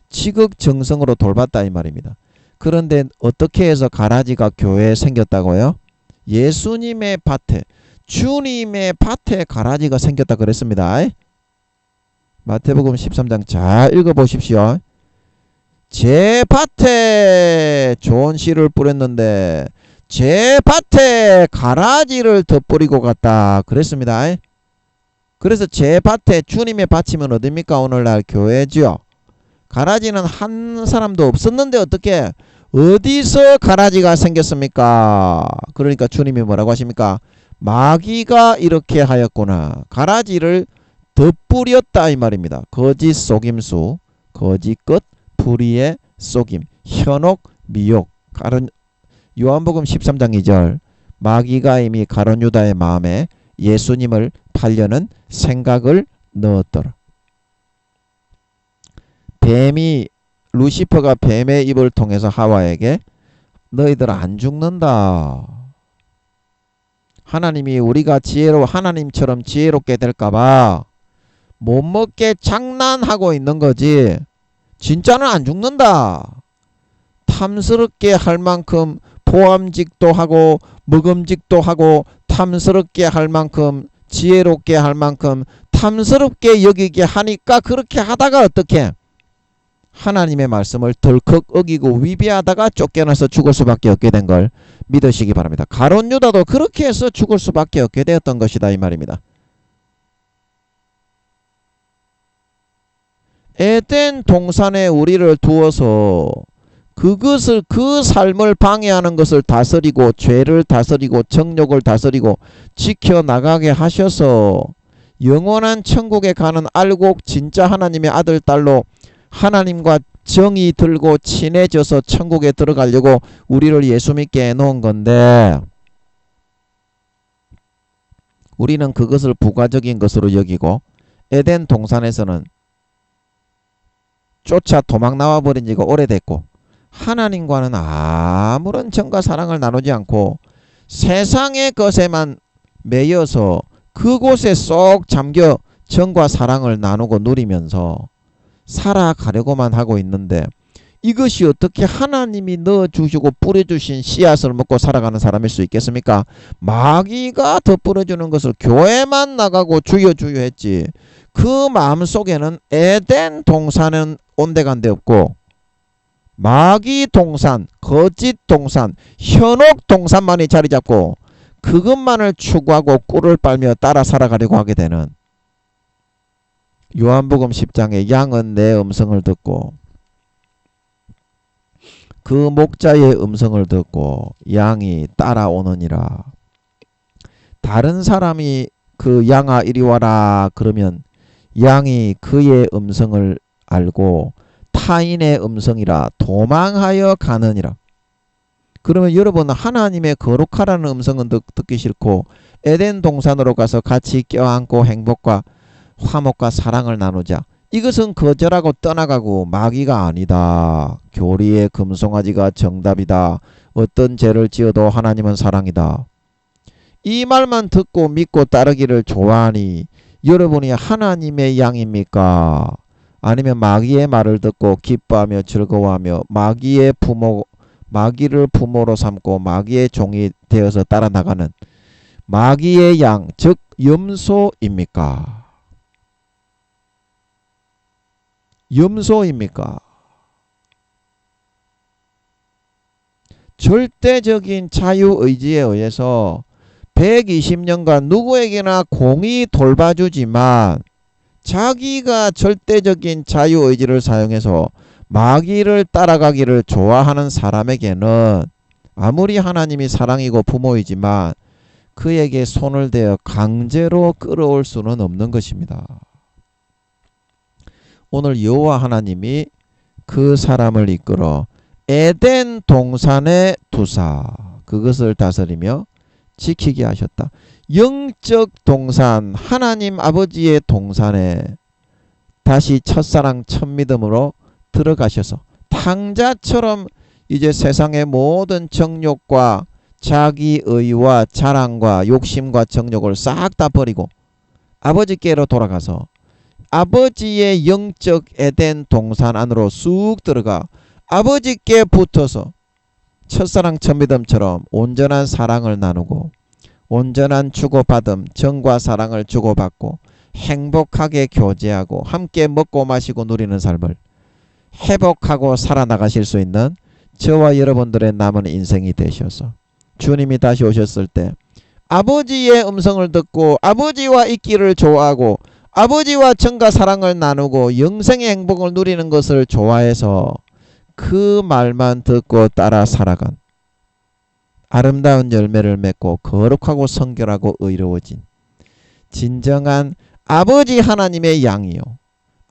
지극정성으로 돌봤다 이 말입니다. 그런데 어떻게 해서 가라지가 교회에 생겼다고요? 예수님의 밭에 주님의 밭에 가라지가 생겼다 그랬습니다. 마태복음 13장 잘 읽어보십시오. 제 밭에 좋은 씨를 뿌렸는데 제 밭에 가라지를 더 뿌리고 갔다 그랬습니다. 그래서 제 밭에 주님의 밭이면 어딥니까? 오늘날 교회죠. 가라지는 한 사람도 없었는데 어떻게 어디서 가라지가 생겼습니까? 그러니까 주님이 뭐라고 하십니까? 마귀가 이렇게 하였구나. 가라지를 덧뿌렸다 이 말입니다. 거짓 속임수, 거짓 끝, 불의의 속임, 현혹, 미혹. 요한복음 13장 2절. 마귀가 이미 가룟 유다의 마음에 예수님을 팔려는 생각을 넣었더라. 루시퍼가 뱀의 입을 통해서 하와에게 너희들 안 죽는다. 하나님이 우리가 하나님처럼 지혜롭게 될까봐 못 먹게 장난하고 있는 거지. 진짜는 안 죽는다. 탐스럽게 할 만큼 보암직도 하고 먹음직도 하고 탐스럽게 할 만큼 지혜롭게 할 만큼 탐스럽게 여기게 하니까 그렇게 하다가 어떻게 하나님의 말씀을 덜컥 어기고 위배하다가 쫓겨나서 죽을 수밖에 없게 된 걸 믿으시기 바랍니다. 가룟 유다도 그렇게 해서 죽을 수밖에 없게 되었던 것이다 이 말입니다. 에덴 동산에 우리를 두어서 그 삶을 방해하는 것을 다스리고 죄를 다스리고 정욕을 다스리고 지켜나가게 하셔서 영원한 천국에 가는 알곡 진짜 하나님의 아들 딸로 하나님과 정이 들고 친해져서 천국에 들어가려고 우리를 예수 믿게 해놓은 건데 우리는 그것을 부가적인 것으로 여기고 에덴 동산에서는 쫓아 도망 나와버린 지가 오래됐고 하나님과는 아무런 정과 사랑을 나누지 않고 세상의 것에만 매여서 그곳에 쏙 잠겨 정과 사랑을 나누고 누리면서 살아가려고만 하고 있는데 이것이 어떻게 하나님이 넣어주시고 뿌려주신 씨앗을 먹고 살아가는 사람일 수 있겠습니까? 마귀가 더 뿌려주는 것을 교회만 나가고 주여 주여 했지 그 마음속에는 에덴 동산은 온데간데 없고 마귀 동산, 거짓 동산, 현혹 동산만이 자리 잡고 그것만을 추구하고 꿀을 빨며 따라 살아가려고 하게 되는 요한복음 10장에 양은 내 음성을 듣고 그 목자의 음성을 듣고 양이 따라오느니라. 다른 사람이 그 양아 이리 와라 그러면 양이 그의 음성을 알고 타인의 음성이라 도망하여 가느니라. 그러면 여러분 하나님의 거룩하라는 음성은 듣기 싫고 에덴 동산으로 가서 같이 껴안고 행복과 화목과 사랑을 나누자. 이것은 거절하고 떠나가고 마귀가 아니다. 교리의 금송아지가 정답이다. 어떤 죄를 지어도 하나님은 사랑이다. 이 말만 듣고 믿고 따르기를 좋아하니 여러분이 하나님의 양입니까? 아니면 마귀의 말을 듣고 기뻐하며 즐거워하며 마귀를 부모로 삼고 마귀의 종이 되어서 따라 나가는 마귀의 양, 즉 염소입니까? 염소입니까? 절대적인 자유의지에 의해서 120년간 누구에게나 공이 돌봐주지만 자기가 절대적인 자유의지를 사용해서 마귀를 따라가기를 좋아하는 사람에게는 아무리 하나님이 사랑이고 부모이지만 그에게 손을 대어 강제로 끌어올 수는 없는 것입니다. 오늘 여호와 하나님이 그 사람을 이끌어 에덴 동산에 두사 그것을 다스리며 지키게 하셨다. 영적 동산 하나님 아버지의 동산에 다시 첫사랑 첫믿음으로 들어가셔서 탕자처럼 이제 세상의 모든 정욕과 자기의와 자랑과 욕심과 정욕을 싹 다 버리고 아버지께로 돌아가서 아버지의 영적 에덴 동산 안으로 쑥 들어가 아버지께 붙어서 첫사랑 첫믿음처럼 온전한 사랑을 나누고 온전한 주고받음 정과 사랑을 주고받고 행복하게 교제하고 함께 먹고 마시고 누리는 삶을 회복하고 살아나가실 수 있는 저와 여러분들의 남은 인생이 되셔서 주님이 다시 오셨을 때 아버지의 음성을 듣고 아버지와 있기를 좋아하고 아버지와 정과 사랑을 나누고 영생의 행복을 누리는 것을 좋아해서 그 말만 듣고 따라 살아간 아름다운 열매를 맺고 거룩하고 성결하고 의로워진 진정한 아버지 하나님의 양이요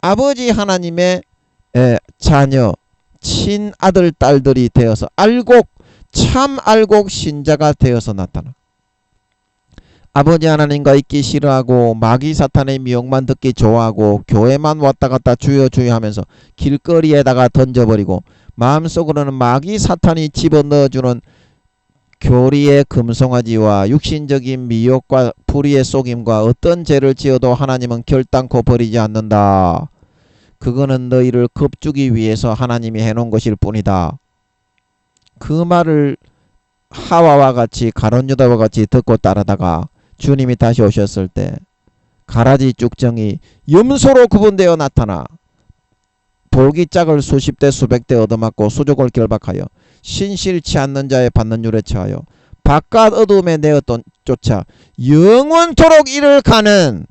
아버지 하나님의 자녀 친아들 딸들이 되어서 참 알곡 신자가 되어서 나타나 아버지 하나님과 있기 싫어하고 마귀 사탄의 미혹만 듣기 좋아하고 교회만 왔다 갔다 주여 주여 하면서 길거리에다가 던져버리고 마음속으로는 마귀 사탄이 집어넣어주는 교리의 금송아지와 육신적인 미혹과 불의의 속임과 어떤 죄를 지어도 하나님은 결단코 버리지 않는다. 그거는 너희를 겁주기 위해서 하나님이 해놓은 것일 뿐이다. 그 말을 하와와 같이 가룟 유다와 같이 듣고 따르다가 주님이 다시 오셨을 때 가라지 쭉정이 염소로 구분되어 나타나 볼기짝을 수십 대 수백 대 얻어맞고 수족을 결박하여 신실치 않는 자의 받는 율에 처하여 바깥 어둠에 내어 쫓아 영원토록 이를 가는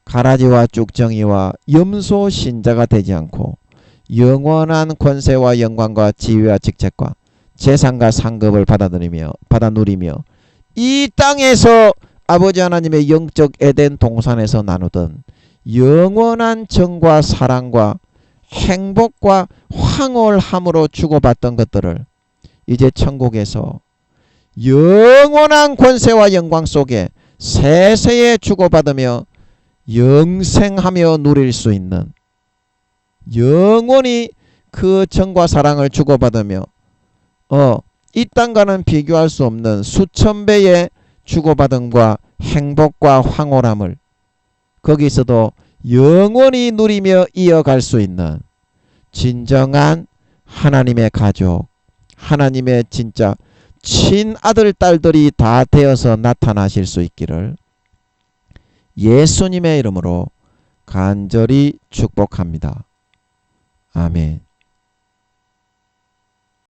가라지와 쭉정이와 염소 신자가 되지 않고 영원한 권세와 영광과 지위와 직책과 재산과 상급을 받아 누리며 이 땅에서 아버지 하나님의 영적 에덴 동산에서 나누던 영원한 정과 사랑과 행복과 황홀함으로 주고받던 것들을 이제 천국에서 영원한 권세와 영광 속에 세세에 주고받으며 영생하며 누릴 수 있는 영원히 그 정과 사랑을 주고받으며 이 땅과는 비교할 수 없는 수천 배의 주고받음과 행복과 황홀함을 거기서도 영원히 누리며 이어갈 수 있는 진정한 하나님의 가족, 하나님의 진짜 친아들 딸들이 다 되어서 나타나실 수 있기를 예수님의 이름으로 간절히 축복합니다. 아멘.